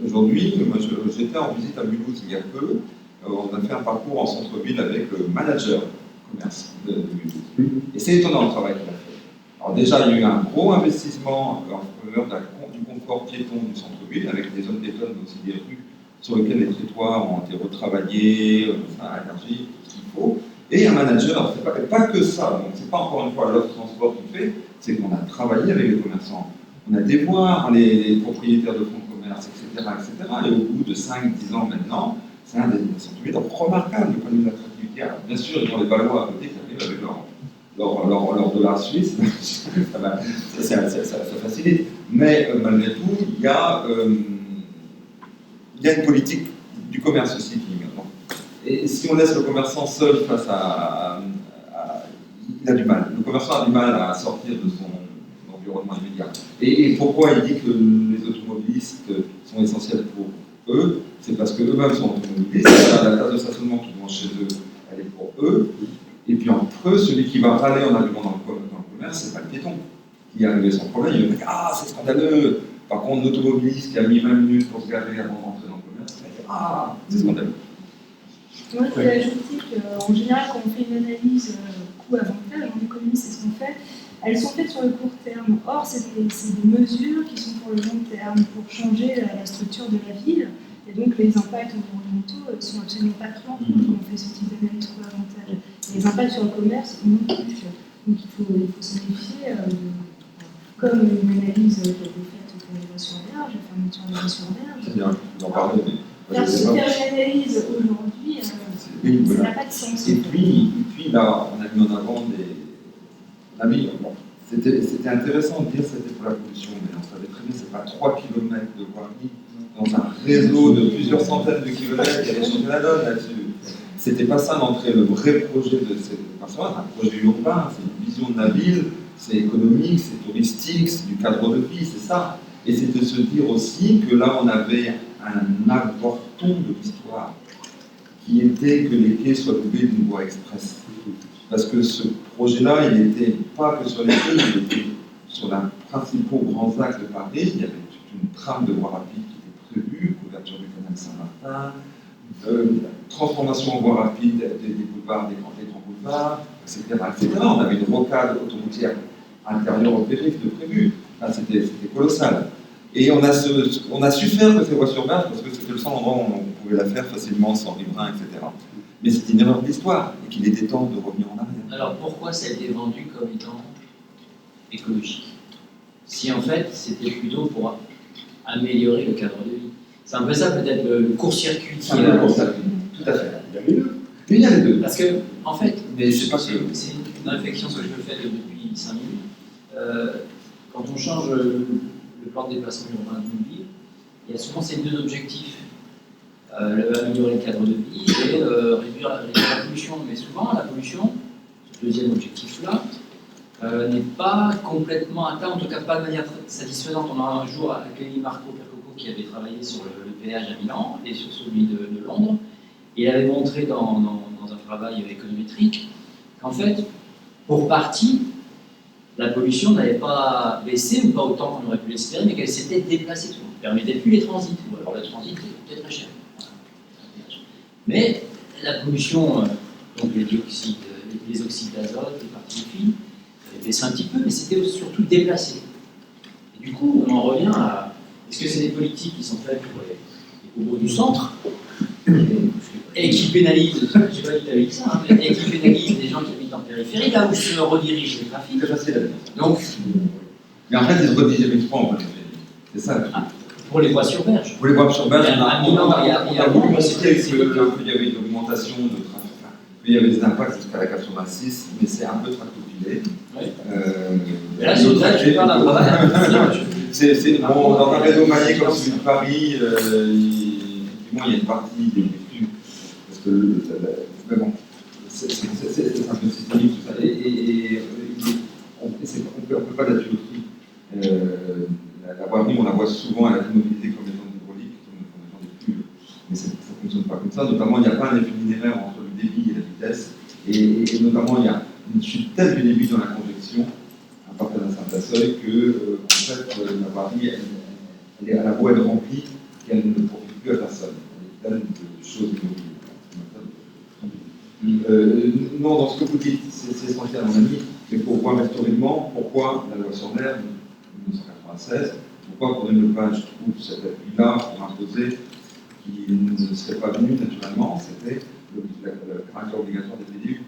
Aujourd'hui, moi j'étais en visite à Mulhouse il y a peu, on a fait un parcours en centre-ville avec le manager commerce de Mulhouse. Et c'est étonnant le travail qu'il a fait. Alors déjà, il y a eu un gros investissement en faveur du confort piéton du centre-ville, avec des zones piétonnes, mais aussi des rues sur lesquelles les trottoirs ont été retravaillés, énergie, tout ce qu'il faut. Et un manager, c'est pas que ça, donc c'est pas encore une fois l'offre transport qui fait, c'est qu'on a travaillé avec les commerçants. On a été voir les propriétaires de fonds de commerce, etc., etc. Et au bout de 5-10 ans maintenant, c'est un des centres-villes remarquables du point de vue de l'attractivité. Alors, bien sûr, ils ont les Valois à côté qui arrivent avec leur leur dollar suisse, ça facilite. Mais malgré tout, il y a une politique du commerce aussi qui est maintenant. Et si on laisse le commerçant seul face à il a du mal. Le commerçant a du mal à sortir de son environnement immédiat. Et pourquoi il dit que les automobilistes sont essentiels pour eux? C'est parce qu'eux-mêmes sont automobilistes, la place de stationnement qu'ils vont chez eux, elle est pour eux. Et puis entre eux, celui qui va râler en arrivant dans le commerce, c'est pas le piéton qui est arrivé sans problème. Il va dire ah, c'est scandaleux. Par contre, l'automobiliste qui a mis 20 minutes pour se garer avant d'entrer dans le commerce, il va dire ah, c'est scandaleux. Moi, je voulais ajouter qu'en général, quand on fait une analyse coût-avantage, en économie, c'est ce qu'on fait, elles sont faites sur le court terme. Or, c'est des mesures qui sont pour le long terme, pour changer la structure de la ville. Et donc, les impacts environnementaux ne sont absolument pas pris en compte quand on fait ce type d'analyse coût-avantage. Les impacts sur le commerce non plus. Donc, il faut se méfier, comme une analyse qui a été faite pour les voies sur berge, la fermeture des voies sur berge. C'est bien, vous en parlez, mais... Faire une analyse aujourd'hui, ça n'a pas de sens. Et puis là, on a mis en avant c'était intéressant de dire que c'était pour la pollution, mais on savait très bien que ce n'est pas 3 km de voirie dans un réseau de plusieurs centaines de kilomètres qui allait changer la donne là-dessus. C'était pas ça l'entrée, le vrai projet de cette personne, c'est un projet urbain, c'est une vision de la ville, c'est économique, c'est touristique, c'est du cadre de vie, c'est ça. Et c'est de se dire aussi que là, on avait un avorton de l'histoire qui était que les quais soient doublés d'une voie express. Parce que ce projet-là, il n'était pas que sur les quais, il était sur les principaux grands axes de Paris. Il y avait toute une trame de voies rapides qui était prévue, couverture du canal Saint-Martin, transformation en voie rapide des boulevards, des grands boulevards, etc., etc. On avait une rocade autoroutière intérieure au périph' de prévu. Enfin, c'était colossal. Et on a su faire ces voies sur berge parce que c'était le seul endroit où on pouvait la faire facilement, sans riverains, etc. Mais c'était une erreur d'histoire et qu'il était temps de revenir en arrière. Alors pourquoi ça a été vendu comme étant écologique? Si en fait c'était plutôt pour améliorer le cadre de vie. C'est un peu ça peut-être le court-circuit. C'est un court-circuit, tout à fait. Il y a les deux. Il y a les deux. Parce que, en fait, mais c'est une réflexion que je fais depuis 5 minutes. Quand on change le plan de déplacement urbain d'une ville, il y a souvent ces deux objectifs. Améliorer le cadre de vie et réduire la pollution. Mais souvent, la pollution, ce deuxième objectif-là, n'est pas complètement atteint, en tout cas pas de manière satisfaisante. On a un jour accueilli Marco Percoco qui avait travaillé sur le péage à Milan et sur celui de Londres. Et il avait montré dans un travail économétrique qu'en fait, pour partie, la pollution n'avait pas baissé, ou pas autant qu'on aurait pu l'espérer, mais qu'elle s'était déplacée. Ça ne permettait plus les transits. Ou alors le transit était très cher. Mais la pollution, donc les oxydes d'azote, les particules fines, avait baissé un petit peu, mais c'était surtout déplacé. Et du coup, on en revient à est-ce que c'est des politiques qui sont faites pour les pauvres du centre et qui pénalisent, je ne sais pas qui t'avait dit ça, mais et qui pénalisent les gens qui habitent en périphérie, là où se redirigent les trafics. C'est facile à dire. Donc, mais en fait, ils se redirigent pas en périphérie. C'est ça. Pour les voies sur berge. Pour les voies sur berge, on a beaucoup considéré qu'il y avait une augmentation de trafic, qu'il y avait des impacts jusqu'à la 86, mais c'est un peu tractopilé. Oui. Mais là, c'est ça que je parle d'un travail. C'est bon, dans un réseau maillé comme celui de Paris, effectivement, il y a une partie des flux. Parce que, mais bon, c'est un peu systémique tout ça. Et on ne peut pas la tuyauterie. La voirie, on la voit souvent à la mobilité comme étant hydraulique, comme étant des flux. Mais ça ne fonctionne pas comme ça. Notamment, il n'y a pas un effet linéaire entre le débit et la vitesse. Et notamment, il y a une chute telle du débit dans la convection, à partir d'un certain seuil, que en fait, la voirie, elle est à la voie, elle remplit, et elle ne profite plus à personne. Elle est pleine de choses immobilières. Non, dans ce que vous dites, c'est essentiel, mon ami, mais pour voir historiquement pourquoi la loi sur l'air, 1996, pourquoi Corinne Lepage trouve cet appui-là pour imposer qui ne serait pas venu naturellement, c'était le caractère obligatoire des PDU.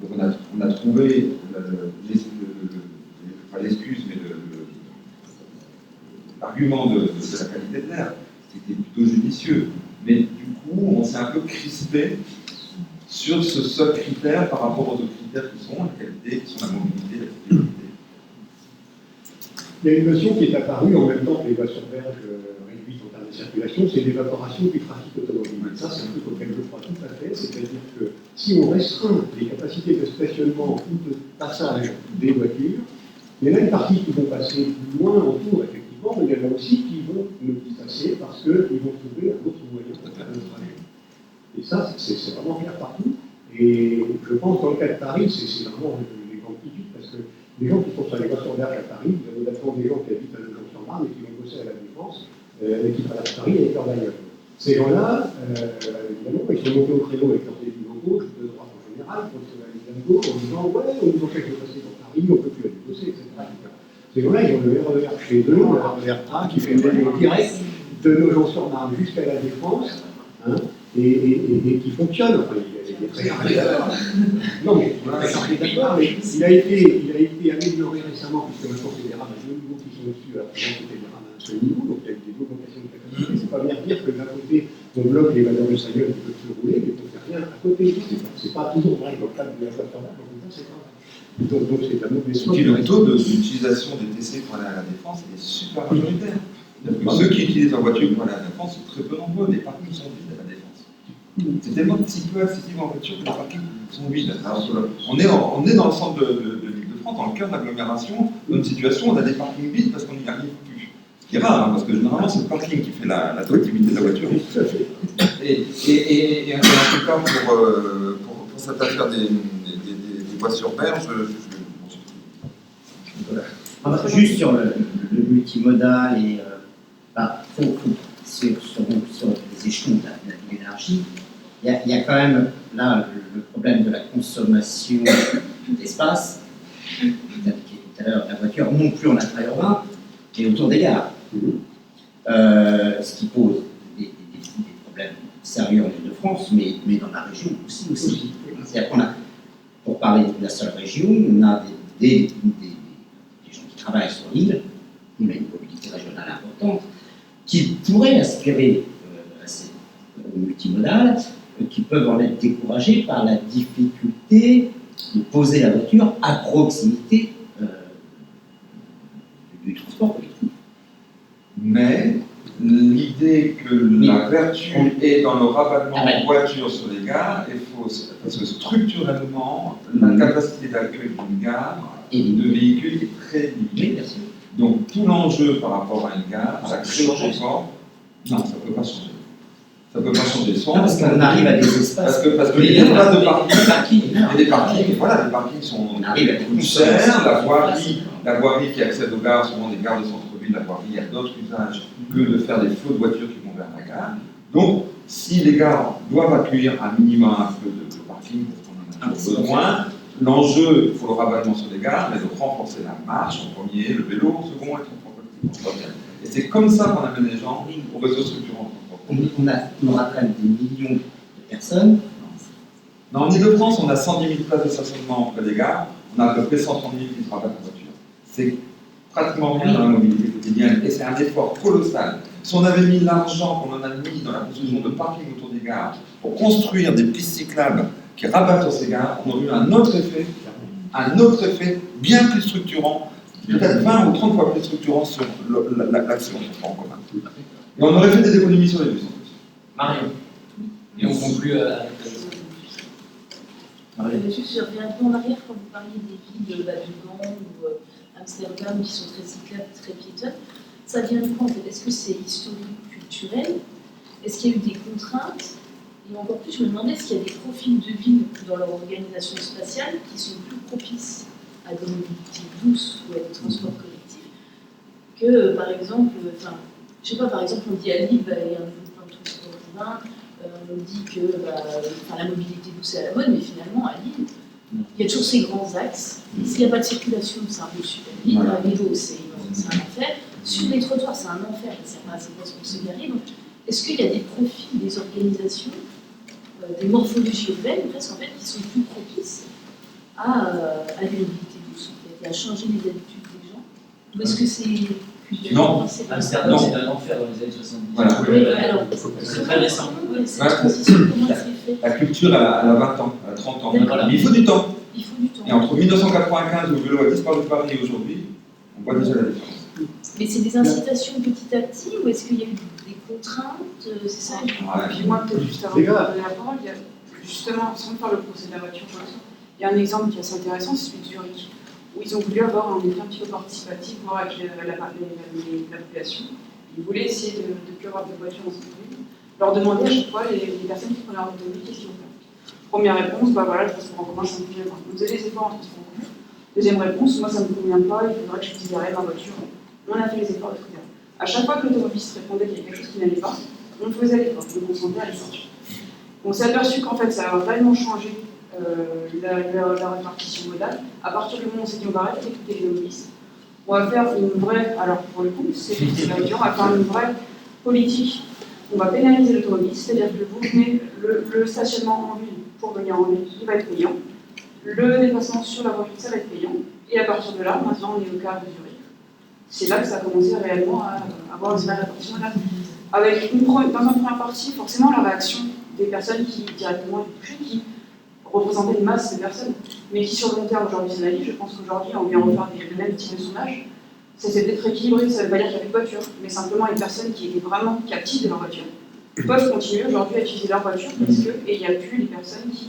Donc on a trouvé, pas l'excuse, mais l'argument de la qualité de l'air, c'était plutôt judicieux. Mais du coup, on s'est un peu crispé sur ce seul critère par rapport aux autres critères critères qui sont la qualité, qui sont la mobilité, la sécurité. Il y a une notion qui est apparue en même temps que les voies sur berge réduites en termes de circulation, c'est l'évaporation du trafic automobile. Et ça, c'est un truc auquel je crois tout à fait, c'est-à-dire que si on restreint les capacités de stationnement ou de passage des voitures, il y en a une partie qui vont passer plus loin autour, effectivement, mais il y en a aussi qui vont ne plus passer parce qu'ils vont trouver un autre moyen de faire le trajet. Et ça, c'est vraiment clair partout. Et je pense que dans le cas de Paris, c'est vraiment l'exemple typique, parce que les gens qui sont sur les voies sur berge à Paris, vous avez notamment des gens qui habitent à Nogent-sur-Marne et qui vont bosser à la Défense, et qui traversent Paris avec leur bagnole. Ces gens-là, évidemment, ils sont montés au créneau avec leurs élus locaux, de droite en général, contre la Hidalgo, en disant ouais, on nous empêche de passer dans Paris, on ne peut plus aller bosser, etc. Ces gens-là, ils ont le RER chez eux, le RER A qui fait une ligne directe de Nogent-sur-Marne jusqu'à la Défense, hein, et qui fonctionne. Enfin, il est très d'accord. Non, mais d'accord, mais il a été amélioré récemment, puisque maintenant c'est des rames à 2 niveaux qui sont au-dessus, alors avant c'était des rames à un seul niveau, donc il y a eu des augmentations de capacité. C'est pas bien dire que d'un côté, on bloque les valeurs de Sagnol qui peuvent se rouler, mais qu'on ne fait rien à côté. C'est pas toujours vrai dans le cadre de la voie standard, donc ça c'est pas vrai. Donc c'est un mauvais choix. Et puis le taux d'utilisation des TC pour aller à la Défense est super majoritaire. Ceux qui utilisent leur voiture pour aller à la Défense sont très peu nombreux, les parkings sont vides à la Défense. C'est tellement si peu accessible en voiture que les parkings sont vides. Alors, on est dans le centre de l'Île-de-France, dans le cœur de l'agglomération, dans une situation où on a des parkings vides parce qu'on n'y arrive plus. Ce qui est rare, hein, parce que généralement c'est le parking qui fait l'attractivité de la voiture. Et en tout cas, pour cette affaire des voies sur berge, juste sur le multimodal et sur les échelons de l'énergie, il y a quand même là le problème de la consommation d'espace. Vous avez indiqué tout à l'heure, la voiture non plus en intra-urbain, mais autour des gares. Ce qui pose des problèmes sérieux en Île-de-France, mais dans la région aussi. C'est-à-dire qu'on a, pour parler de la seule région, on a des gens qui travaillent sur l'île, on a une mobilité régionale importante, qui pourraient aspirer à cette multimodale, qui peuvent en être découragés par la difficulté de poser la voiture à proximité du transport collectif. Mais l'idée que la vertu est dans le rabattement de voitures sur les gares est fausse, parce que structurellement, la capacité d'accueil d'une gare de véhicules est très limitée. Donc tout l'enjeu par rapport à une gare, ça crée encore. Non, ça ne peut pas changer. Ça ne peut pas changer. Parce qu'on arrive à des espaces. Parce que il y a pas de parking. Il y a des parkings. Voilà, les parkings sont plus chers. La voirie qui accède aux gares, souvent des gares de centre-ville, la voirie a d'autres usages que de faire des flots de voitures qui vont vers la gare. Donc, si les gares doivent accueillir un minimum un peu de parking, parce qu'on en a besoin, l'enjeu pour le rabattement sur les gares est de renforcer la marche en premier, le vélo en second et le transport collectif. Et c'est comme ça qu'on amène les gens au réseau structurant. On aura quand même des millions de personnes. Non, en Ile-de-France, on a 110 000 places de stationnement auprès des gares, on a à peu près 130 000 qui se rabattent en voiture. C'est pratiquement rien dans la mobilité quotidienne et c'est un effort colossal. Si on avait mis l'argent qu'on en a mis dans la construction de parking autour des gares pour construire des pistes cyclables qui rabattent sur ces gares, on aurait eu un autre effet bien plus structurant, peut-être 20 ou 30 fois plus structurant sur l'action du transport en commun. Et on aurait fait des économies sur les bus. Marion. Et on conclut à Je reviens un peu en arrière quand vous parliez des villes du Gand ou Amsterdam qui sont très cyclables, très piétonnes. Ça vient de quoi en fait? Est-ce que c'est historique, culturel? Est-ce qu'il y a eu des contraintes? Et encore plus, je me demandais est-ce qu'il y a des profils de villes dans leur organisation spatiale qui sont plus propices à des mobilités douces ou à des transports collectifs que, par exemple, je sais pas, par exemple, on dit à Lille, il y a un nouveau plan de transport urbain, on dit que la mobilité douce est à la mode, mais finalement, à Lille, il y a toujours ces grands axes. S'il n'y a pas de circulation, c'est un peu super vite. À vélo, c'est un enfer. Sur les trottoirs, c'est un enfer, il n'y a pas assez de place pour se garer. Donc, est-ce qu'il y a des profils, des organisations, des morphologies urbaines, presque, en fait, qui sont plus propices à la mobilité douce, en fait, et à changer les habitudes des gens? Ou est-ce que c'est... Non, Amsterdam, c'est un enfer dans les années 70. Voilà. Oui, alors, c'est très récent. Cette transition, comment c'est fait? La culture, elle a 20 ans, elle a 30 ans. Voilà. Mais il faut du temps. Il faut du temps. Et entre 1995 où le vélo a disparu de Paris et aujourd'hui, on voit déjà la différence. Mais c'est des incitations petit à petit ou est-ce qu'il y a eu des contraintes? C'est ça? Puis moi, peut-être juste avant de donner la parole, il y a justement, sans faire le procès de la voiture pour l'instant, il y a un exemple qui est assez intéressant, c'est celui de Zurich, où ils ont voulu avoir un effet un petit peu participatif, voir avec la population. Ils voulaient essayer de ne plus avoir de voitures dans cette ville. Leur demander à chaque fois, les personnes qui prenaient leur automobile, qu'est-ce qu'ils vont faire? Première réponse, bah voilà, le transport en commun, ça me convient pas. On faisait des efforts en transport en commun. Deuxième réponse, moi ça ne me convient pas, il faudrait que je puisse garer ma voiture. On a fait les efforts, etc. À chaque fois que l'automobiliste répondait qu'il y avait quelque chose qui n'allait pas, on faisait l'effort, on consentait à l'effort. On s'est aperçu qu'en fait ça a vraiment changé la répartition modale. À partir du moment où on s'est dit on va arrêter d'écouter les automobilistes, on va faire une vraie, alors pour le coup, c'est la voiture, on va faire une vraie politique. On va pénaliser l'automobiliste, c'est-à-dire que vous venez, le stationnement en ville pour venir en ville, il va être payant. Le déplacement sur la voiture, ça va être payant. Et à partir de là, maintenant on est au cas de Zurich. C'est là que ça a commencé réellement à avoir une répartition modale. Avec dans une première partie, forcément, la réaction des personnes qui directement étaient touchées, qui représentaient une masse de personnes, mais qui sur le long terme aujourd'hui s'analysent. Je pense qu'aujourd'hui, on vient refaire les mêmes types de sondages. Ça s'est peut-être équilibré, ça ne veut pas dire qu'il n'y a plus de voiture, mais simplement les personnes qui étaient vraiment captives de leur voiture peuvent continuer aujourd'hui à utiliser leur voiture parce que, et il n'y a plus les personnes qui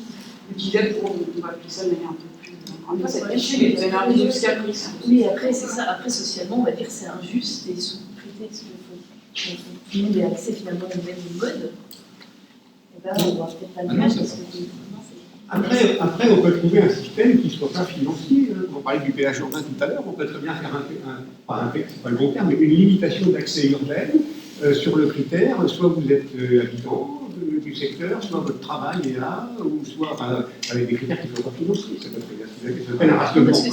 l'utilisaient pour, on va appeler ça de manière un peu plus. Encore une fois, c'est péché, mais de manière plus obscatrice. Oui, après, c'est ça. Après, socialement, on va dire que c'est injuste et sous prétexte que tout le monde ait accès finalement au même mode. Et ben, on va peut-être pas le faire parce que. Après, on peut trouver un système qui ne soit pas financier. On parlait du péage urbain tout à l'heure, on peut très bien faire c'est pas le bon terme, mais une limitation d'accès urbain sur le critère, soit vous êtes habitant du secteur, soit votre travail est là, ou soit avec des critères qui ne sont pas financiers. Ça s'appelle un rationnement. Ça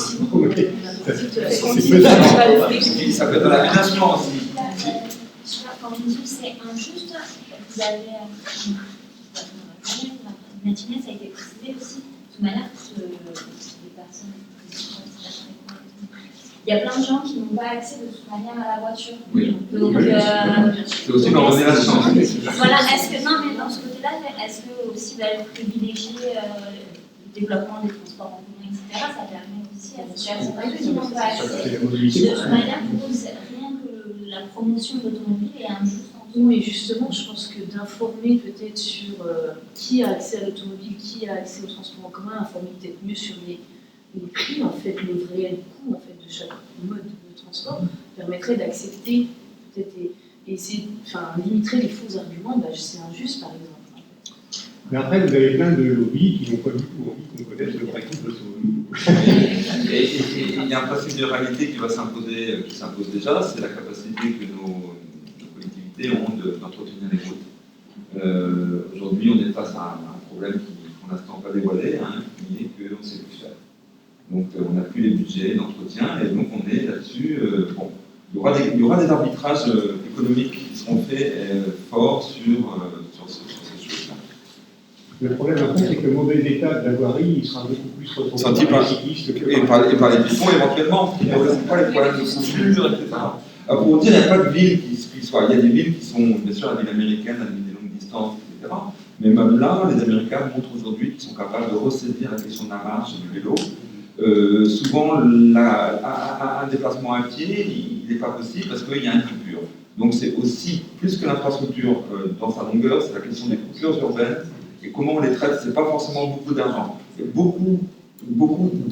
peut être de l'aménagement aussi. Quand on dit que c'est injuste, vous avez matinée, ça a été précisé aussi, de toute manière, les personnes, il y a plein de gens qui n'ont pas accès de toute manière à la voiture. Oui. Donc, c'est aussi leur donner la chance. Voilà, est-ce que, non, mais dans ce côté-là, est-ce que aussi privilégier le développement des transports en commun, etc., ça permet aussi à ces personnes qui n'ont pas accès. De toute manière, pour eux, rien que la promotion de l'automobile est injuste. Oui, mais justement, je pense que d'informer peut-être sur qui a accès à l'automobile, qui a accès au transport en commun, informer peut-être mieux sur les prix, en fait, le réel coût en fait, de chaque mode de transport, permettrait d'accepter peut-être limiterait les faux arguments, c'est injuste par exemple. Mais après, vous avez plein de lobbies qui n'ont pas du tout envie qu'on connaisse le vrai coût de l'automobile. Et il y a un principe de réalité qui va s'imposer, qui s'impose déjà, c'est la capacité que nos collectivités ont d'entretenir les routes. Aujourd'hui, on est face à un problème qui, pour l'instant, pas dévoilé, qui est qu'on ne sait plus faire. Donc, on n'a plus les budgets d'entretien, et donc on est là-dessus. Bon, il y aura des arbitrages économiques qui seront faits forts sur ces choses-là. Le problème après, c'est que le mauvais état de la voirie, il sera beaucoup plus ressenti par les cyclistes et par les piétons éventuellement, qui ne résolvent pas les problèmes de couture, etc. Alors, pour dire, il n'y a pas de ville qui soit. Il y a des villes qui sont, bien sûr, la ville américaine, la ville des longues distances, etc. Mais même là, les Américains montrent aujourd'hui qu'ils sont capables de ressaisir la question de la marche et du vélo. Souvent, un déplacement à pied, il n'est pas possible parce qu'il y a une coupure. Donc c'est aussi, plus que l'infrastructure dans sa longueur, c'est la question des coupures urbaines et comment on les traite. C'est pas forcément beaucoup d'argent. Il y a beaucoup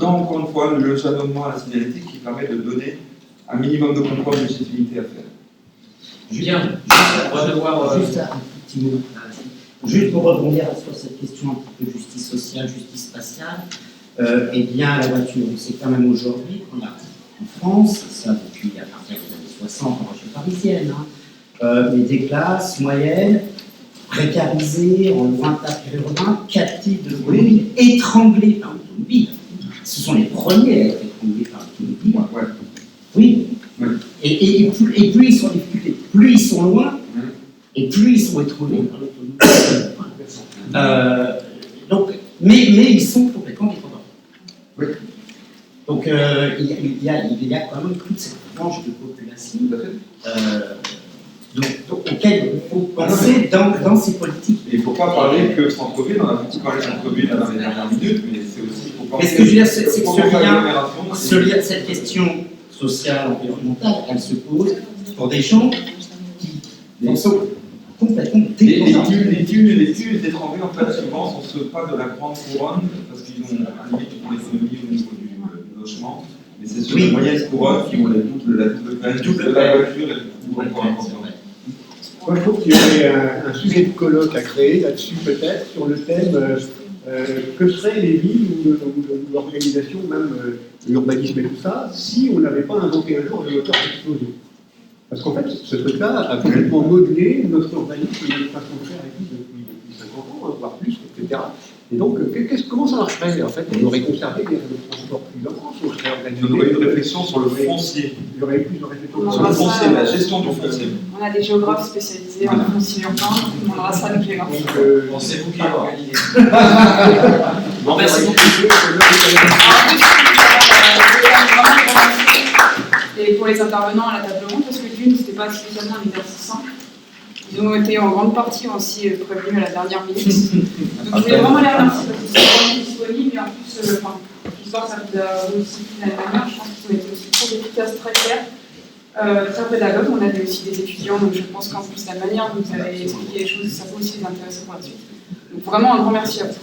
encore une fois, le jalonnement à la signalétique qui permet de donner un minimum de contrôle de légitimité à faire. Bien, on va devoir... Juste un petit mot. Juste pour rebondir sur cette question un petit peu justice sociale, justice spatiale. Eh bien, la voiture, on sait quand même aujourd'hui qu'on a en France, ça depuis à partir des années 60 en région parisienne, mais des classes moyennes, précarisées, en lointain périurbain, captives de l'automobile, étranglées par l'automobile. Ce sont les premiers à être étranglés par l'automobile. Ouais. Oui. Ouais. Et plus ils sont en difficulté, plus ils sont loin, et plus ils sont étranglés par l'automobile. Mais ils sont complètement dépendants. Oui. Donc il y a quand même toute cette frange de population auquel il faut penser dans ces politiques. Il ne faut pas parler que centre-ville, on a beaucoup parlé de centre-ville dans les dernières minutes, mais c'est aussi, il faut Mais ce que je veux dire, c'est que ce lien, cette question sociale, environnementale, elle se pose pour des gens qui sont complètement dépendants. Les Tues étrangers, en fait, souvent, sont ceux pas de la grande couronne, parce qu'ils ont à la limite une économie au niveau du logement, mais c'est ceux de la moyenne couronne qui ont la double peine, la voiture et le coût encore important. Moi, je trouve qu'il y aurait un sujet de colloque à créer là-dessus, peut-être, sur le thème que seraient les villes ou l'organisation, même l'urbanisme et tout ça, si on n'avait pas inventé un jour le moteur d'explosion. Parce qu'en fait, ce truc-là a complètement modelé notre urbanisme et notre façon de faire et tout depuis 50 ans, voire plus, etc. Et donc, comment ça marcherait? En fait, on aurait conservé des réseaux de transport plus denses, on serait organisé. On aurait une réflexion sur le foncier. Il y aurait plus de réflexion sur le foncier, la gestion du foncier. On a des géographes spécialisés en foncier urbain, on demandera ça à nos géographes. Bon, c'est vous qui l'organisez. Bon, merci beaucoup. Et pour les intervenants à la table ronde, parce que d'une, c'était pas spécialement un exercice simple. Ils ont été en grande partie aussi prévenus à la dernière minute. Donc je voulais vraiment les remercier parce que c'est vraiment disponible et en plus, l'histoire, ça vous a aussi pris de la même manière. Je pense qu'ils ont été aussi très efficaces, très clairs, très pédagogues. On avait aussi des étudiants, donc je pense qu'en plus, la manière dont vous avez expliqué les choses, ça peut aussi les intéresser pour la suite. Donc vraiment un grand merci à vous.